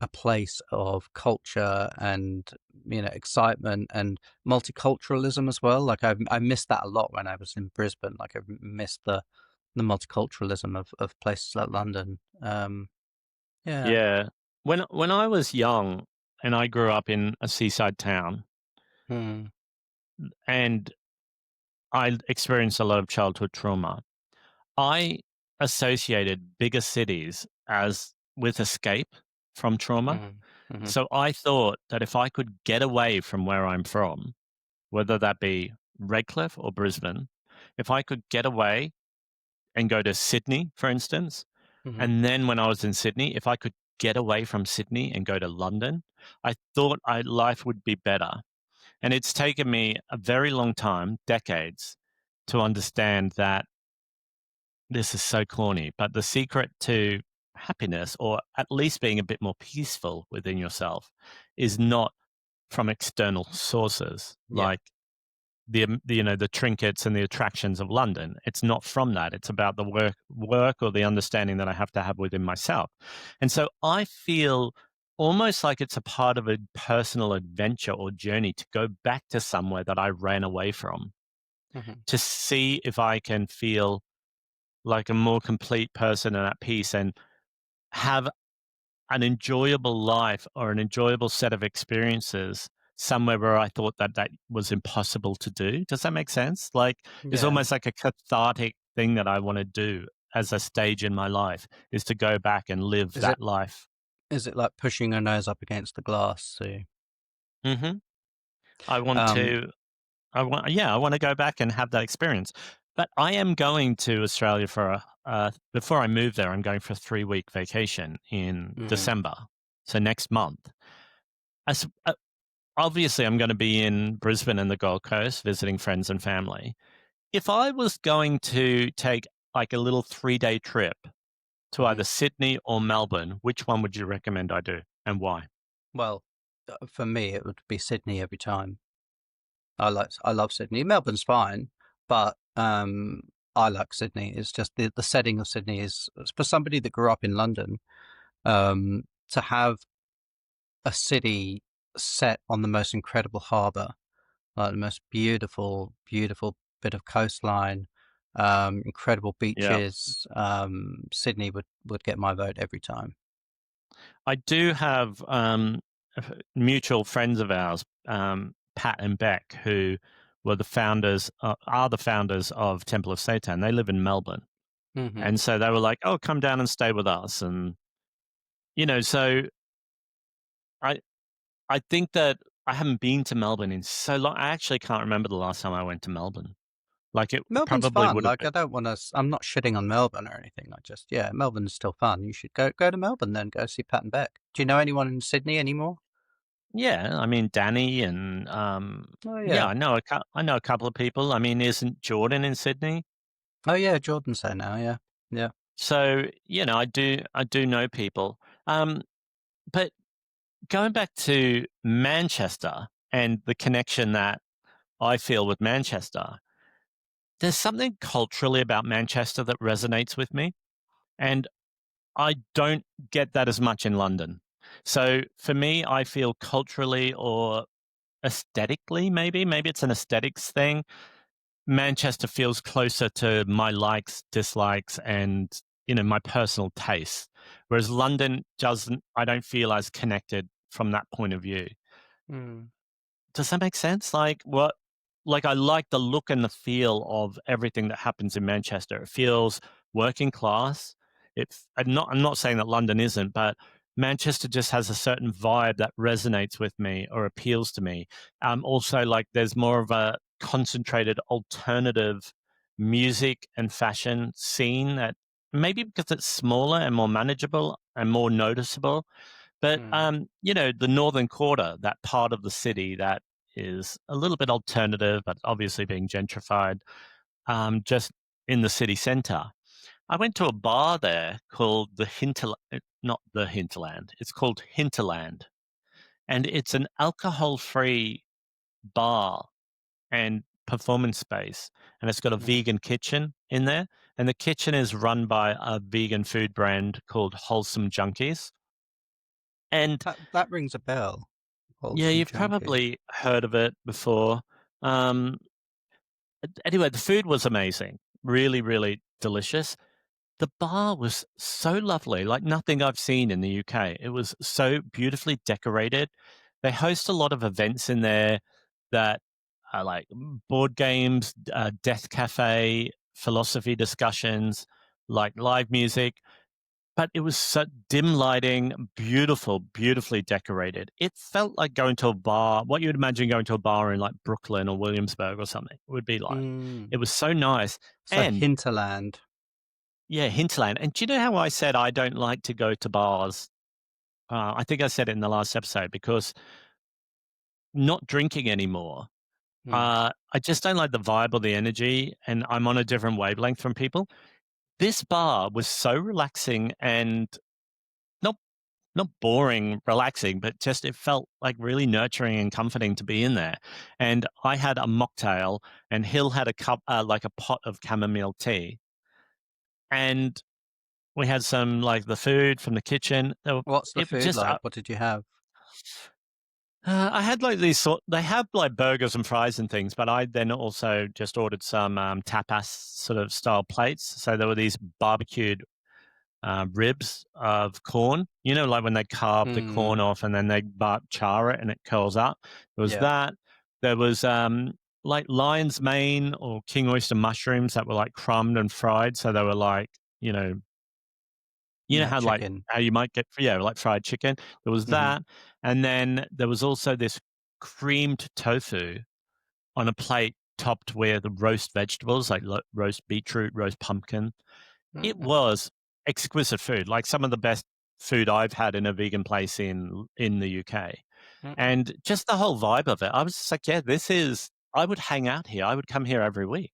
a place of culture and excitement and multiculturalism as well. Like I missed that a lot when I was in Brisbane. Like I missed the multiculturalism of places like London. Yeah. yeah. When I was young and I grew up in a seaside town Hmm. and I experienced a lot of childhood trauma, I associated bigger cities as with escape from trauma. Hmm. Hmm. So I thought that if I could get away from where I'm from, whether that be Redcliffe or Brisbane, if I could get away and go to Sydney, for instance, Hmm. and then when I was in Sydney, if I could get away from Sydney and go to London, I thought life would be better. And it's taken me a very long time, decades, to understand that this is so corny, but the secret to happiness, or at least being a bit more peaceful within yourself, is not from external sources Yeah. like the trinkets and the attractions of London. It's not from that. It's about the work or the understanding that I have to have within myself. And so I feel almost like it's a part of a personal adventure or journey to go back to somewhere that I ran away from, Hmm. to see if I can feel like a more complete person and at peace, and have an enjoyable life or an enjoyable set of experiences somewhere where I thought that that was impossible to do. Does that make sense? Like, it's Yeah. almost like a cathartic thing that I want to do as a stage in my life, is to go back and live Is it that life. is it like pushing your nose up against the glass? So, Hmm. I want um, to, I want to go back and have that experience. But I am going to Australia for before I move there, I'm going for a 3-week vacation in mm, December. So next month. As, obviously, I'm going to be in Brisbane and the Gold Coast visiting friends and family. If I was going to take like a little 3-day trip to mhm. either Sydney or Melbourne, which one would you recommend I do and why? Well, for me, it would be Sydney every time. I love Sydney. Melbourne's fine, but I like Sydney. It's just the setting of Sydney is for somebody that grew up in London. To have a city set on the most incredible harbour, like the most beautiful, beautiful bit of coastline, incredible Yeah. beaches. Sydney would get my vote every time. I do have mutual friends of ours, Pat and Beck, who were the founders, are the founders of Temple of Satan. They live in Melbourne, Hmm. and so they were like, "Oh, come down and stay with us," and so I I think that I haven't been to Melbourne in so long. I actually can't remember the last time I went to Melbourne. Like it Melbourne's probably fun. would have Like, been. I don't want to. I'm not shitting on Melbourne or anything. I just, yeah, Melbourne's still fun. You should go to Melbourne then. Go see Pat and Beck. Do you know anyone in Sydney anymore? Yeah, I mean Danny and Oh yeah, yeah. I know a couple of people. I mean, isn't Jordan in Sydney? Oh yeah. Jordan's there now. Yeah. Yeah. So I do know people. But going back to Manchester and the connection that I feel with Manchester, there's something culturally about Manchester that resonates with me, and I don't get that as much in London. So for me, I feel culturally or aesthetically, maybe it's an aesthetics thing. Manchester feels closer to my likes, dislikes, and my personal tastes. Whereas London doesn't. I don't feel as connected from that point of view. Mm. Does that make sense? Like I like the look and the feel of everything that happens in Manchester. It feels working class. I'm not saying that London isn't, but Manchester just has a certain vibe that resonates with me or appeals to me. Also, like there's more of a concentrated alternative music and fashion scene that maybe because it's smaller and more manageable and more noticeable. But, Mm. the northern quarter, that part of the city that is a little bit alternative, but obviously being gentrified, just in the city center. I went to a bar there called the not the Hinterland, it's called Hinterland, and it's an alcohol-free bar and performance space, and it's got a Mm. vegan kitchen in there, and the kitchen is run by a vegan food brand called Wholesome Junkies, and That rings a bell. yeah, Wholesome you've junkies. probably heard of it before. Um, anyway, the food was amazing. Really, really delicious. The bar was so lovely, like nothing I've seen in the UK. It was so beautifully decorated. They host a lot of events in there that are like board games, death cafe, philosophy discussions, like live music. But it was so dim lighting, beautiful, beautifully decorated. It felt like going to a bar, what you'd imagine going to a bar in like Brooklyn or Williamsburg or something would be like. Mm. It was so nice. So And hinterland. yeah, hinterland. And do you know how I said I don't like to go to bars? I think I said it in the last episode because not drinking anymore. Mm. I just don't like the vibe or the energy, and I'm on a different wavelength from people. This bar was so relaxing and not not boring, relaxing, but just it felt like really nurturing and comforting to be in there. And I had a mocktail, and Hill had a cup, like a pot of chamomile tea, and we had some like the food from the kitchen. What's the It was food just. like? What did you have? I had like these sort. They have like burgers and fries and things, but I then also just ordered some tapas sort of style plates. So there were these barbecued ribs of corn. Like when they carve the corn Mm. off and then they char it and it curls up. There was Yeah. that. There was like lion's mane or king oyster mushrooms that were like crumbed and fried. So they were like, you know, Yeah. how like Chicken. how you might get, yeah, like fried chicken. There was Hmm. that, and then there was also this creamed tofu on a plate topped with roast vegetables like roast beetroot, roast pumpkin. It Mm. was exquisite food, like some of the best food I've had in a vegan place in the UK. Mm. And just the whole vibe of it, I was just like, yeah, this is. I would hang out here. I would come here every week.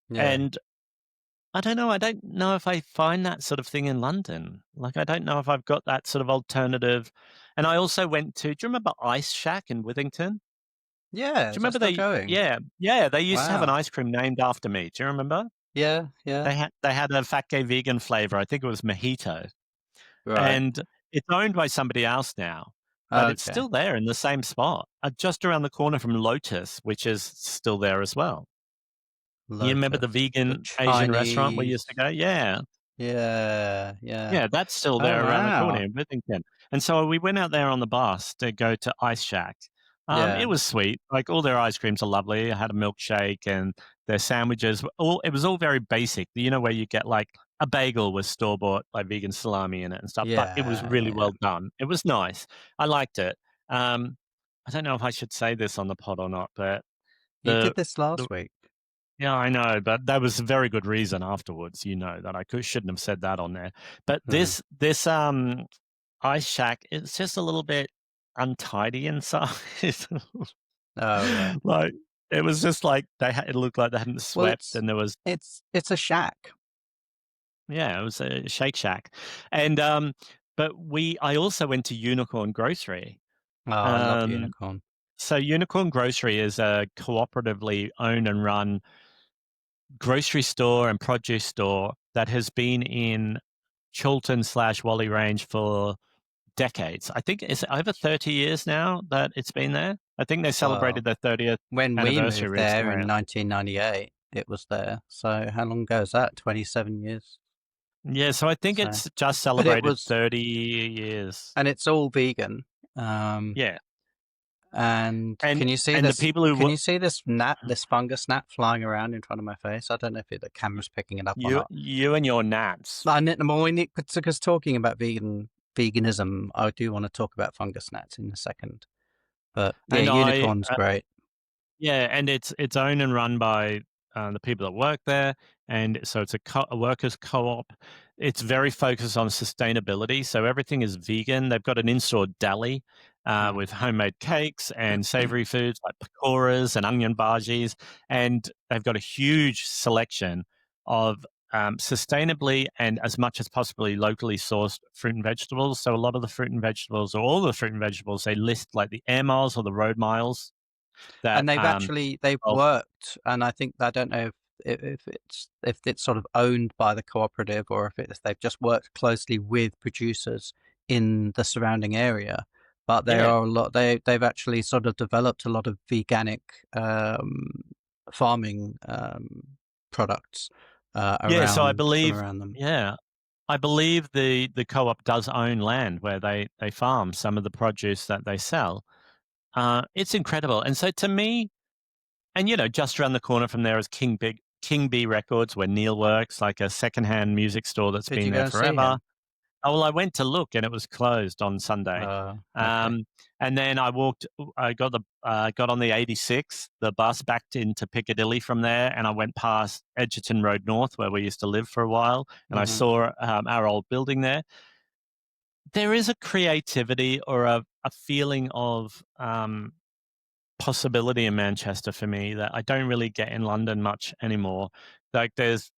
Yeah. And I don't know. I don't know if I find that sort of thing in London. Like, I don't know if I've got that sort of alternative. And I also went to. Do you remember Ice Shack in Withington? Yeah. Do you Is that remember still they? going? Yeah. They used to have an Wow. ice cream named after me. Do you remember? Yeah. Yeah. They had a fat gay vegan flavor. I think it was mojito, Right. and it's owned by somebody else now, but it's Okay. still there in the same spot, just around the corner from Lotus, which is still there as well. You remember the Lotus. The vegan Asian restaurant we used to Chinese. go? Yeah. Yeah, yeah. Yeah, that's still Oh, there around the corner wow. in Bithington. And so we went out there on the bus to go to Ice Shack. Yeah, It was sweet. Like all their ice creams are lovely. I had a milkshake and their sandwiches. It was all very basic. You know where you get like a bagel with store bought like vegan salami in it and stuff. But it was yeah, really yeah. well done. It was nice. I liked it. I don't know if I should say this on the pod or not, but You did the this the last week. yeah, I know, but that was a very good reason afterwards, that shouldn't have said that on there. But Mm. this ice shack, it's just a little bit untidy inside. Oh, right. Like, it was just like it looked like they hadn't Well, swept and there was it's a shack. yeah, it was a Shake Shack. And, but I also went to Unicorn Grocery. Oh, I love Um, unicorn. so Unicorn Grocery is a cooperatively owned and run grocery store and produce store that has been in Chiltern/Wally Range for decades. I think it's over 30 years now that it's been there. I think they celebrated Well, their 30th when we anniversary moved there recently. in 1998, it was there. So how long ago is that? 27 years. Yeah, so I think So, it's just but it celebrated was, 30 years. and it's all vegan. Um, Yeah. and And can you see and the this? people who Can wo you see this fungus gnat flying around in front of my face? I don't know if the camera's picking it up or not. you and your gnats. Well, we need because talking about veganism, I do want to talk about fungus gnats in a second. But yeah, And unicorn's great. yeah, and it's owned and run by the people that work there, and so it's a workers' co-op. It's very focused on sustainability, so everything is vegan. They've got an in-store deli Mm. with homemade cakes and savory foods like pakoras and onion bhajis, and they've got a huge selection of sustainably and as much as possibly locally sourced fruit and vegetables. So a lot of the fruit and vegetables, or all the fruit and vegetables, they list like the air miles or the road miles that And they've well, worked, and I think I don't know if it's sort of owned by the cooperative or if they've just worked closely with producers in the surrounding area. But there yeah, are a lot. They've actually sort of developed a lot of veganic farming products yeah. So I around from believe, around them. yeah, I believe the co-op does own land where they farm some of the produce that they sell. It's incredible, and so to me, and just around the corner from there is King B Records, where Neil works, like a secondhand music store that's Did you been go there and see forever. him? Oh, well, I went to look and it was closed on Sunday. Okay. Um, and then I got on the 86, the bus backed into Piccadilly from there, and I went past Edgerton Road North, where we used to live for a while, and I Hmm. saw our old building there. There is a creativity or a feeling of possibility in Manchester for me that I don't really get in London much anymore. Like there's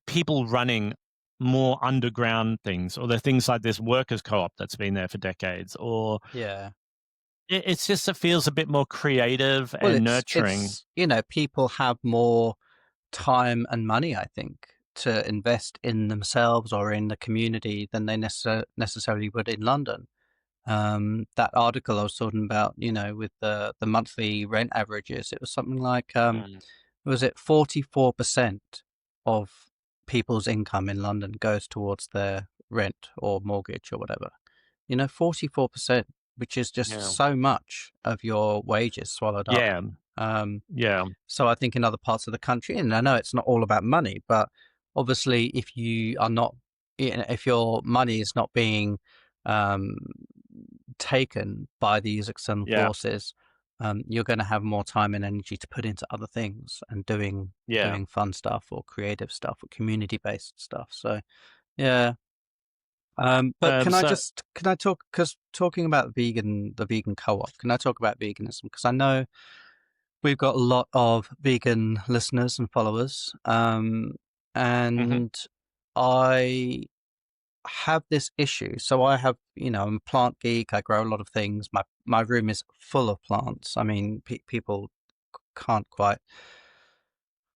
people running more underground things, or there are things like this workers co-op that's been there for decades, or Yeah. it feels a bit more creative Well, and nurturing. it's people have more time and money, I think, to invest in themselves or in the community than they necessarily would in London. That article I was talking about, with the monthly rent averages, it was something like Mm, was it 44% of people's income in London goes towards their rent or mortgage or whatever. 44%, which is just yeah, so much of your wages swallowed up. yeah, Um, yeah, so I think in other parts of the country, and I know it's not all about money, but obviously if you are not, if your money is not being um, taken by these external yeah, forces, you're going to have more time and energy to put into other things and doing yeah. doing fun stuff or creative stuff or community based stuff. So yeah. But So can I talk, because talking about the vegan co-op, can I talk about veganism? Because I know we've got a lot of vegan listeners and followers. mhm, And I have this issue. So I have, I'm a plant geek. I grow a lot of things. My room is full of plants. I mean, people can't quite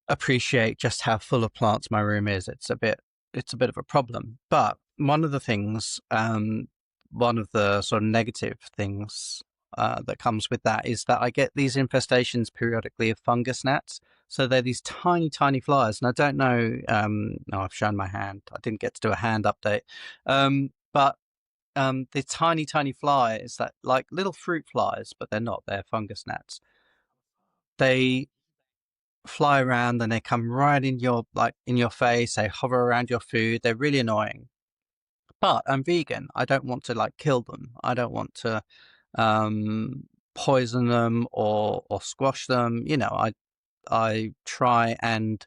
appreciate just how full of plants my room is. It's a bit of a problem. But one of the things, one of the sort of negative things that comes with that is that I get these infestations periodically of fungus gnats. So they're these tiny, tiny flies, and I don't know. No, I've shown my hand. I didn't get to do a hand update, but the tiny, tiny flies that like little fruit flies, but they're not. They're fungus gnats. They fly around and they come right in your in your face. They hover around your food. They're really annoying. But I'm vegan. I don't want to like kill them. I don't want to poison them or squash them. You know, I try and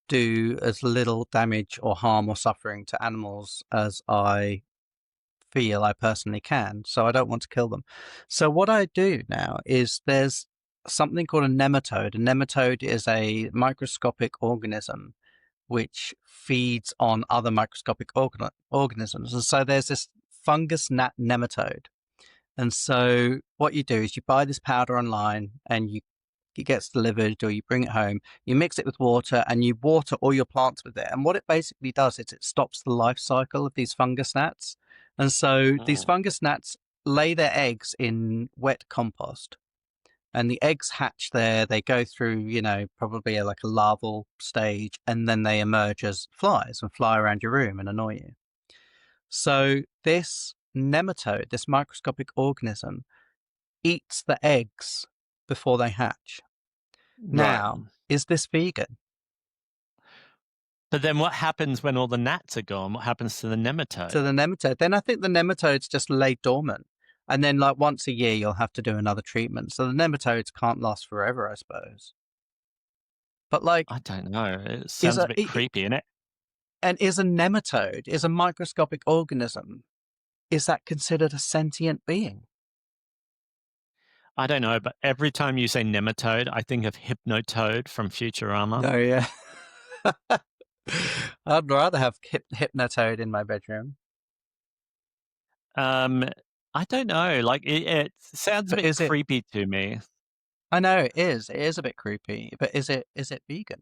do as little damage or harm or suffering to animals as I feel I personally can. So I don't want to kill them. So what I do now is there's something called a nematode. A nematode is a microscopic organism which feeds on other microscopic organisms. And so there's this fungus gnat nematode. And so what you do is you buy this powder online and it gets delivered or you bring it home, you mix it with water and you water all your plants with it. And what it basically does is it stops the life cycle of these fungus gnats. And so these Mm. fungus gnats lay their eggs in wet compost and the eggs hatch there. They go through, you know, probably like a larval stage, and then they emerge as flies and fly around your room and annoy you. So this nematode, this microscopic organism, eats the eggs before they hatch. Right. Now, is this vegan? But then what happens when all the gnats are gone? What happens to the To nematode? the nematode? Then I think the nematodes just lay dormant. And then, like, once a year, you'll have to do another treatment. So the nematodes can't last forever, I suppose. But, like, I don't know. It is sounds a a bit creepy, innit? and is a nematode, is a microscopic organism, is that considered a sentient being? I don't know, but every time you say nematode, I think of Hypnotoad from Futurama. No, yeah. I'd rather have hypnotoad in my bedroom. Um, I don't know. Like it sounds a But bit is it? creepy to me. I know it is. It is a bit creepy. But is it? Is it vegan?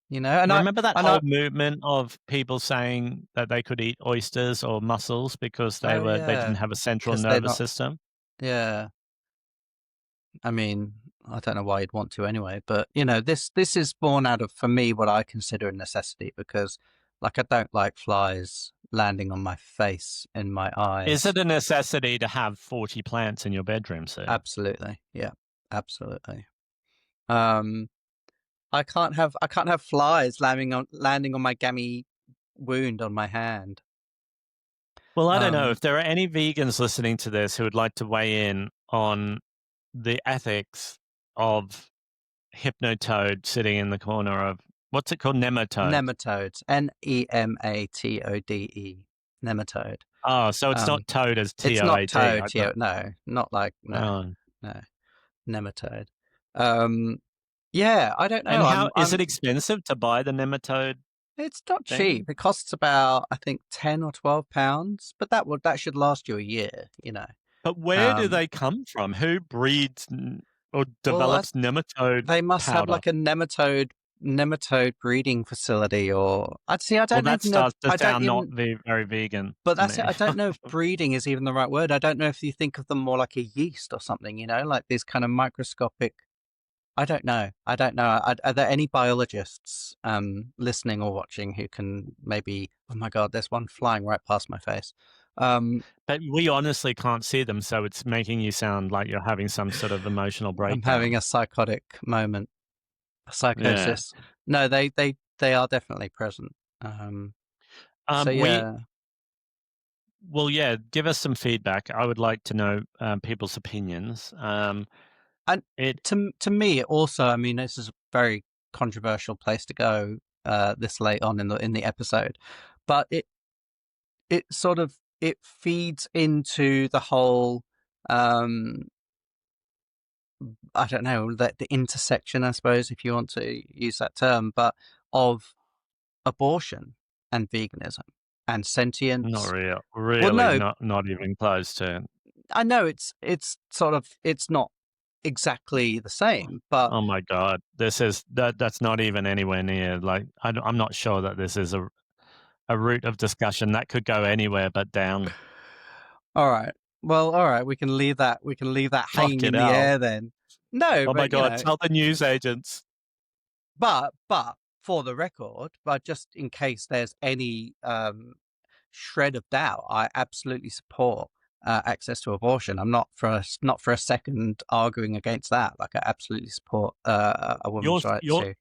You know, Remember that and whole I. movement of people saying that they could eat oysters or mussels because Oh they didn't yeah, have a central because they're nervous not. system? Yeah, I mean, I don't know why you'd want to anyway. But you know, this is born out of for me what I consider a necessity because, like, I don't like flies landing on my face and my Is eyes. it a necessity to have 40 plants in your bedroom, sir? Absolutely, yeah, absolutely. Um, I can't have flies landing on my gammy wound on my hand. Well, I don't know Um, if there are any vegans listening to this who would like to weigh in on the ethics of Hypnotoad sitting in the corner of what's it called? Nematode. nematodes, nematode, nematode. Oh, so it's not Um, toad as it's not T-O-A-D. toad, yeah, no, not like Oh. no, nematode. Um, yeah, I don't And know. how is it I'm. expensive to buy the nematode It's not thing? cheap. It costs about I think £10 or £12, but that should last you a year. You know. But where do Um, they come from? Who breeds or well, develops nematode they must have powder? like a nematode breeding facility, or I'd see. I Well, don't that even know. starts to I don't sound not even. very vegan But to that's it. me. I don't know if breeding is even the right word. I don't know if you think of them more like a yeast or something. You know, like these kind of microscopic. I don't know. I don't know. Are there any biologists listening or watching who can maybe? Oh my God, there's one flying right past my face. Um, But we honestly can't see them, so it's making you sound like you're having some sort of emotional I'm having breakdown. a psychotic moment, a Yeah. psychosis. No, they are definitely present. Um, so We yeah, Well, yeah, give us some feedback. I would like to know people's opinions. and It to me also, I mean, this is a very controversial place to go this late on in the episode, but it sort of it feeds into the whole um I don't know, the intersection, I suppose, if you want to use that term, but of abortion and veganism and not sentience. real, Well, really no, not even close to. I know it's sort of it's not exactly the same, but Oh my God, this is that's not even anywhere near. Like I'm not sure that this is a route of discussion that could go anywhere but down. all right. Well, all right, we can leave that hanging Fuck in it the out. air then. No, Oh my but you God, know, tell the news agents. but for the record, but just in case there's any shred of doubt, I absolutely support access to abortion. I'm not for a second arguing against that. Like I absolutely support a woman's Yours, right your to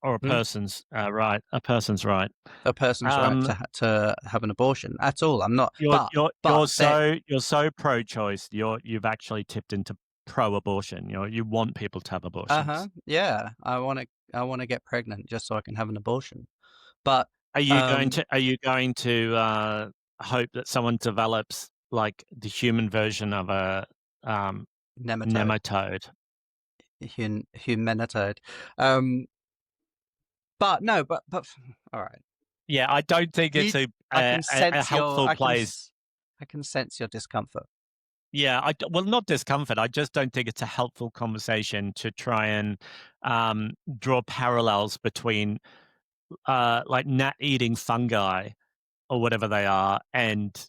or a hmm, person's right. A person's right. a person's right Um, to have an abortion at all. I'm not, you're you're but you're there. you're so pro-choice. You've actually tipped into pro-abortion. You want people to have Uh-huh. abortions. Yeah, I want to get pregnant just so I can have an abortion. But Are um you going to hope that someone develops like the human version of a um, nematode, nematode? humanitode. Um but no, but all right. Yeah, I don't think You it's a I a, can a sense your helpful place. I can sense your discomfort. Yeah, well, not discomfort. I just don't think it's a helpful conversation to try and draw parallels between like gnat eating fungi or whatever they are and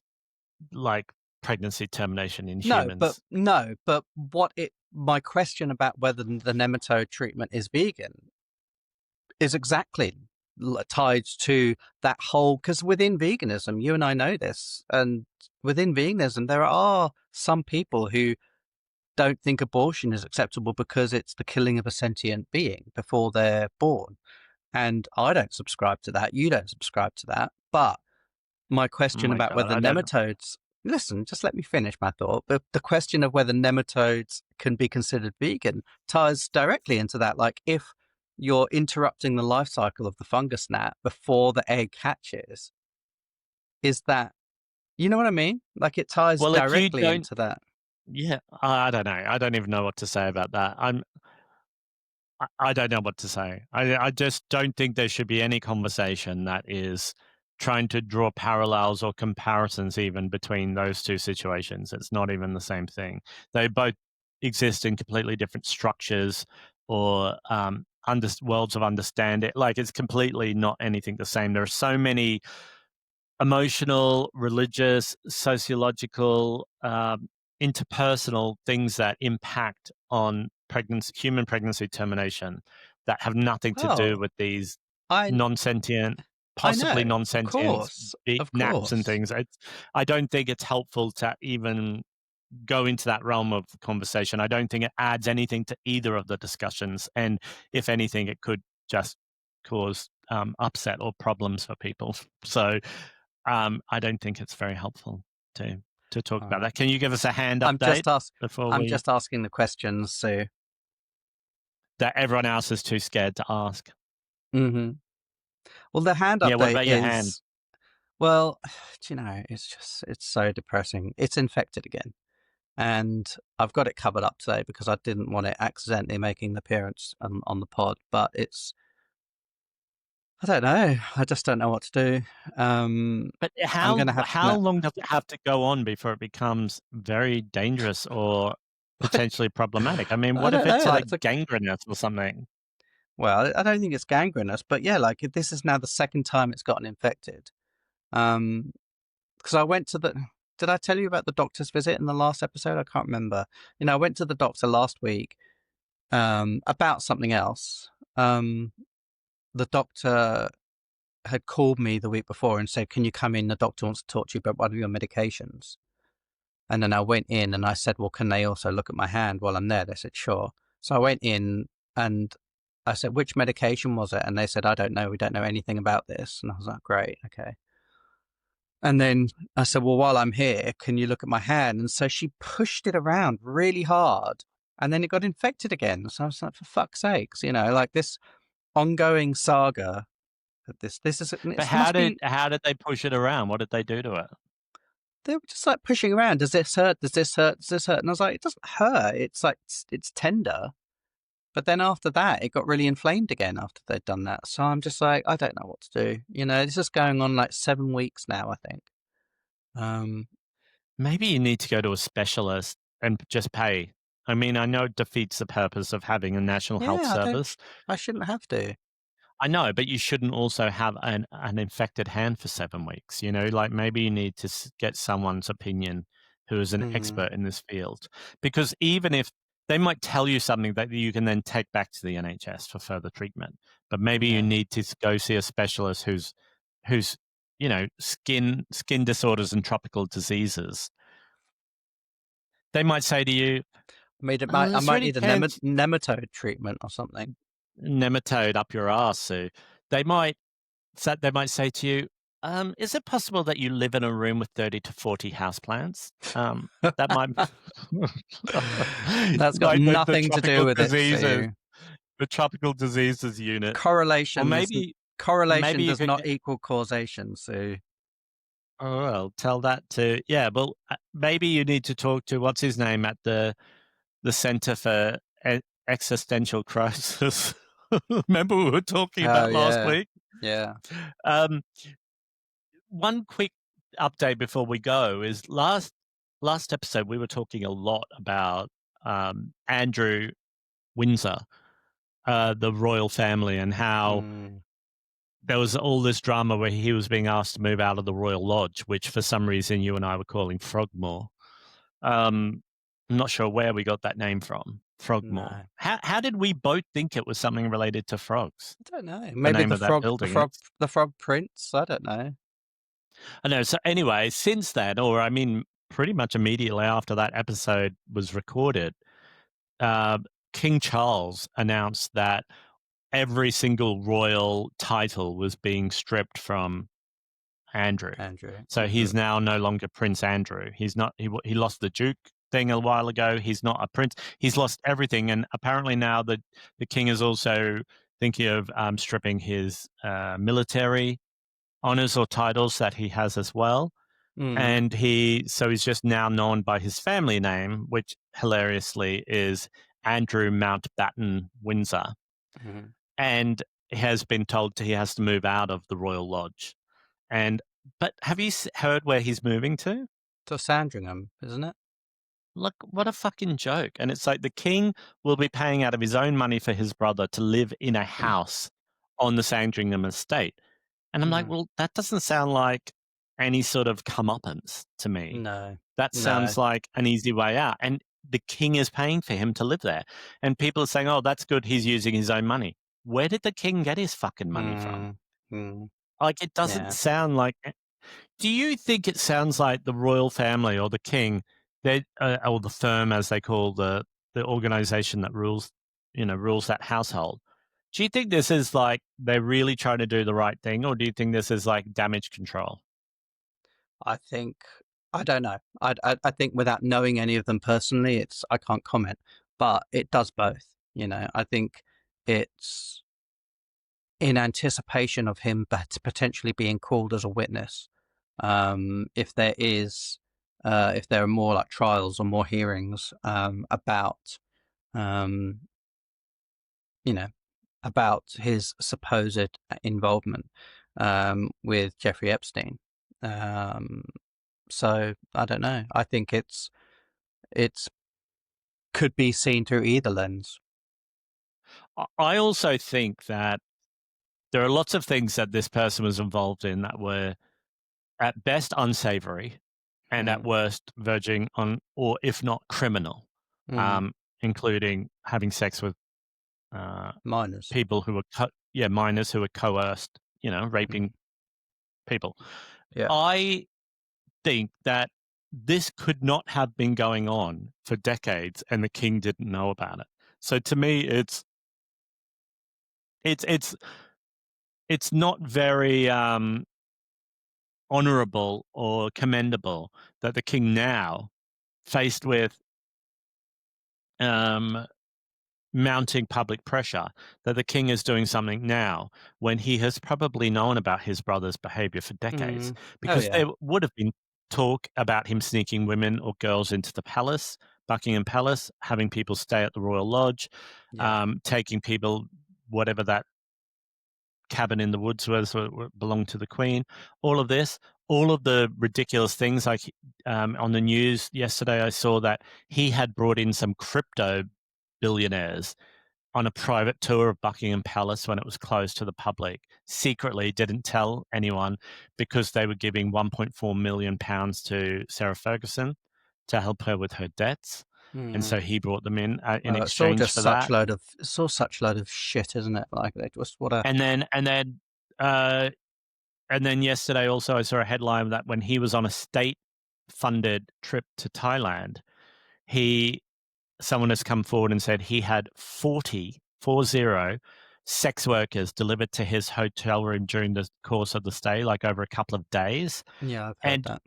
like pregnancy termination in humans. No, but what it my question about whether the nematode treatment is vegan is exactly tied to that whole, because within veganism, you and I know this, and within veganism there are some people who don't think abortion is acceptable because it's the killing of a sentient being before they're born. And I don't subscribe to that. You don't subscribe to that. But my Oh question my about god, whether I don't know. nematodes, listen, just let me finish my thought. The question of whether nematodes can be considered vegan ties directly into that. Like, if you're interrupting the life cycle of the fungus gnat before the egg hatches, is that, you know what I mean? Like, it ties Well, if you directly don't, into that. yeah, I don't know. I don't even know what to say about that. I don't know what to say. I just don't think there should be any conversation that is trying to draw parallels or comparisons even between those two situations. It's not even the same thing. They both exist in completely different structures or worlds of understanding. Like it's completely not anything the same. There are so many emotional, religious, sociological, interpersonal things that impact on human pregnancy termination that have nothing to do Oh, with these I non-sentient, I possibly know, non-sentient of naps and course. things. I don't think it's helpful to even go into that realm of conversation. I don't think it adds anything to either of the discussions, and if anything, it could just cause upset or problems for people. So I don't think it's very helpful to talk All about right. that. Can you give us a hand I'm update just ask before I'm we just asking the questions, so that everyone else is too scared to ask? mhm. Well, the hand Yeah, what update about your hand? is, well, do you know, it's so depressing. It's infected again. And I've got it covered up today because I didn't want it accidentally making an appearance on the pod, but it's, I don't know. I just don't know what to do. But I'm going to have to how long does it have to go on before it becomes very dangerous or potentially problematic? I mean, I what if don't it's know. like That's a, gangrenous or something? well, I don't think it's gangrenous, but yeah, like this is now the second time it's gotten infected. Um, because I went to the, did I tell you about the doctor's visit in the last episode? I can't remember. You know, I went to the doctor last week, about something else. The doctor had called me the week before and said, "Can you come in? The doctor wants to talk to you about one of your medications." And then I went in and I said, "Well, can they also look at my hand while I'm there?" They said, "Sure." So I went in and I said, "Which medication was it?" And they said, "I don't know. We don't know anything about this." And I was like, "Great, okay." And then I said, "Well, while I'm here, can you look at my hand?" And so she pushed it around really hard and then it got infected again. So I was like, for fuck's sakes, you know, like this ongoing saga. This is, But it must be, how did they push it around? What did they do to it? they were just like pushing around. Does this hurt? Does this hurt? Does this hurt? And I was like, it doesn't hurt. It's like, it's tender. But then after that, it got really inflamed again after they'd done that. So I'm just like, I don't know what to do. You know, this is going on like 7 weeks now, I think. Um, Maybe you need to go to a specialist and just pay. I mean, I know it defeats the purpose of having a national health yeah, service. I shouldn't have to. I know, but you shouldn't also have an infected hand for 7 weeks, you know? Like, maybe you need to get someone's opinion who is an Mm, expert in this field. Because even if they might tell you something that you can then take back to the NHS for further treatment. But maybe you Yeah. need to go see a specialist who's skin disorders and tropical diseases. They might say to you, I "This might really need a depends." nematode treatment or something. Nematode up your arse, Sue. They might they might say to you, "Is it possible that you live in a room with 30 to 40 houseplants?" That might That's got like the nothing to do tropical with it, diseases, Sue. the tropical diseases unit. Or Correlations maybe correlation you does could not equal causation, Sue. oh, well, tell that to yeah, well, maybe you need to talk to what's his name at the Center for Existential Crisis. Remember we were talking Oh about last yeah. week? Yeah. Um, one quick update before we go is last episode we were talking a lot about Andrew Windsor, the royal family, and how Mm, there was all this drama where he was being asked to move out of the Royal Lodge, which for some reason you and I were calling Frogmore. I'm not sure where we got that name from, Frogmore. no. How did we both think it was something related to frogs? I don't know. The Maybe name of that building. the frog prince. I don't know. I know. So anyway, since then, or I mean, pretty much immediately after that episode was recorded, uh, King Charles announced that every single royal title was being stripped from Andrew. Andrew. So he's now no longer Prince Andrew. He's not. He lost the Duke thing a while ago. He's not a prince. He's lost everything, and apparently now the king is also thinking of stripping his military honors or titles that he has as well. Mm, And he's just now known by his family name, which hilariously is Andrew Mountbatten Windsor, mhm. and has been told he has to move out of the Royal Lodge. And but have you heard where he's moving to? To Sandringham, isn't it? Look, what a fucking joke! And it's like the king will be paying out of his own money for his brother to live in a house on the Sandringham estate. And I'm like, Mm, well, that doesn't sound like any sort of comeuppance to me. no. That No. sounds like an easy way out. And the king is paying for him to live there. And people are saying, oh, that's good. He's using his own money. Where did the king get his fucking money from? Mm, mm, Like, it doesn't yeah. sound like. Do you think it sounds like the royal family or the king, they or the firm, as they call the organization that rules that household? Do you think this is like they're really trying to do the right thing, or do you think this is like damage control? I think I don't know. I think without knowing any of them personally, I can't comment. But it does both. I think it's in anticipation of him potentially being called as a witness. If if there are more like trials or more hearings about um, you know about his supposed involvement with Jeffrey Epstein. Um, so I don't know. I think it's could be seen through either lens. I also think that there are lots of things that this person was involved in that were at best unsavory and at Mm. worst verging on, or if not criminal, Mm. including having sex with uh, Minors. people who were minors who were coerced, Mm. raping people. Yeah. I think that this could not have been going on for decades and the king didn't know about it. So to me it's it's it's not very honorable or commendable that the king now, faced with um mounting public pressure, that the king is doing something now when he has probably known about his brother's behavior for decades, Mm. Oh because yeah. there would have been talk about him sneaking women or girls into the palace, Buckingham Palace, having people stay at the Royal Lodge, Yeah. taking people, whatever that cabin in the woods was, belonged to the Queen, all of this. All of the ridiculous things, like on the news yesterday, I saw that he had brought in some crypto billionaires on a private tour of Buckingham Palace when it was closed to the public, secretly didn't tell anyone because they were giving £1.4 million to Sarah Ferguson to help her with her debts. And so he brought them in It's in all exchange just for that. it's all such load of shit, isn't it? Like they just what a Uh, and then yesterday also I saw a headline that when he was on a state-funded trip to Thailand, someone has come forward and said he had 40 sex workers delivered to his hotel room during the course of the stay, like over a couple of days. yeah, I've heard And that.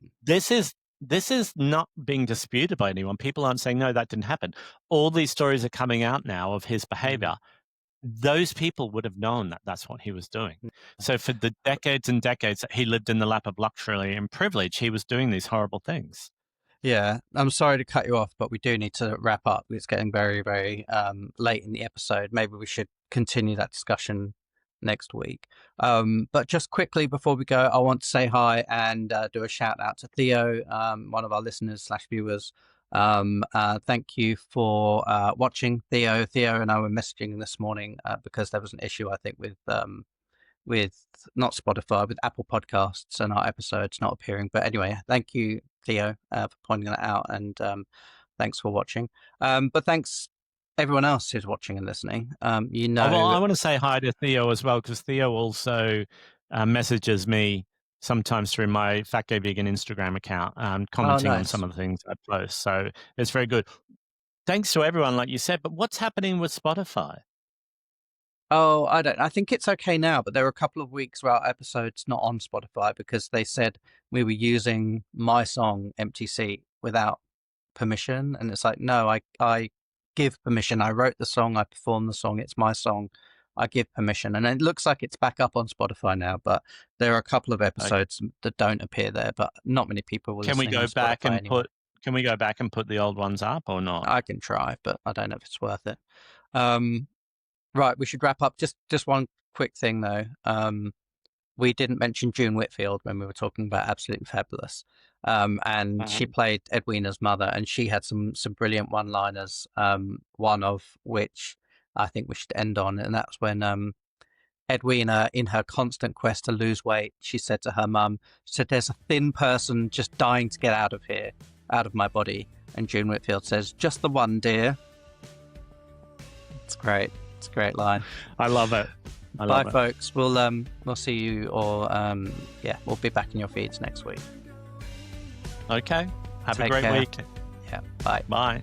this is not being disputed by anyone. People aren't saying, no, that didn't happen. All these stories are coming out now of his behavior. Those people would have known that that's what he was doing. So for the decades and decades that he lived in the lap of luxury and privilege, he was doing these horrible things. Yeah, I'm sorry to cut you off, but we do need to wrap up. It's getting very, very late in the episode. Maybe we should continue that discussion next week. But just quickly before we go, I want to say hi and do a shout out to Theo, one of our listeners / viewers. Thank you for watching, Theo. Theo and I were messaging this morning because there was an issue, I think, with not Spotify, with Apple Podcasts and our episodes not appearing. But anyway, thank you, Theo, for pointing that out, and thanks for watching. But thanks everyone else who's watching and listening. Oh, well, I want to say hi to Theo as well, because Theo also messages me sometimes through my Fat Gay Vegan Instagram account, commenting on some of the things I post. So it's very good. Thanks to everyone, like you said. But what's happening with Spotify? Oh, I think it's okay now, but there were a couple of weeks where our episode's not on Spotify because they said we were using my song Empty Seat without permission. And it's like, no, I give permission. I wrote the song, I performed the song, it's my song. I give permission. And it looks like it's back up on Spotify now, but there are a couple of episodes that don't appear there, but not many people will Can we go back and can we go back and put the old ones up or not? I can try, but I don't know if it's worth it. Right, we should wrap up. Just one quick thing though. We didn't mention June Whitfield when we were talking about Absolutely Fabulous, and she played Edwina's mother, and she had some brilliant one-liners. One of which I think we should end on, and that's when Edwina, in her constant quest to lose weight, she said to her mum, she said, "There's a thin person just dying to get out of here, out of my body," and June Whitfield says, "Just the one, dear." It's great. It's a great line. I love it. Bye, folks. We'll see you, or we'll be back in your feeds next week. Okay. Have a great week. Yeah. Bye. Bye.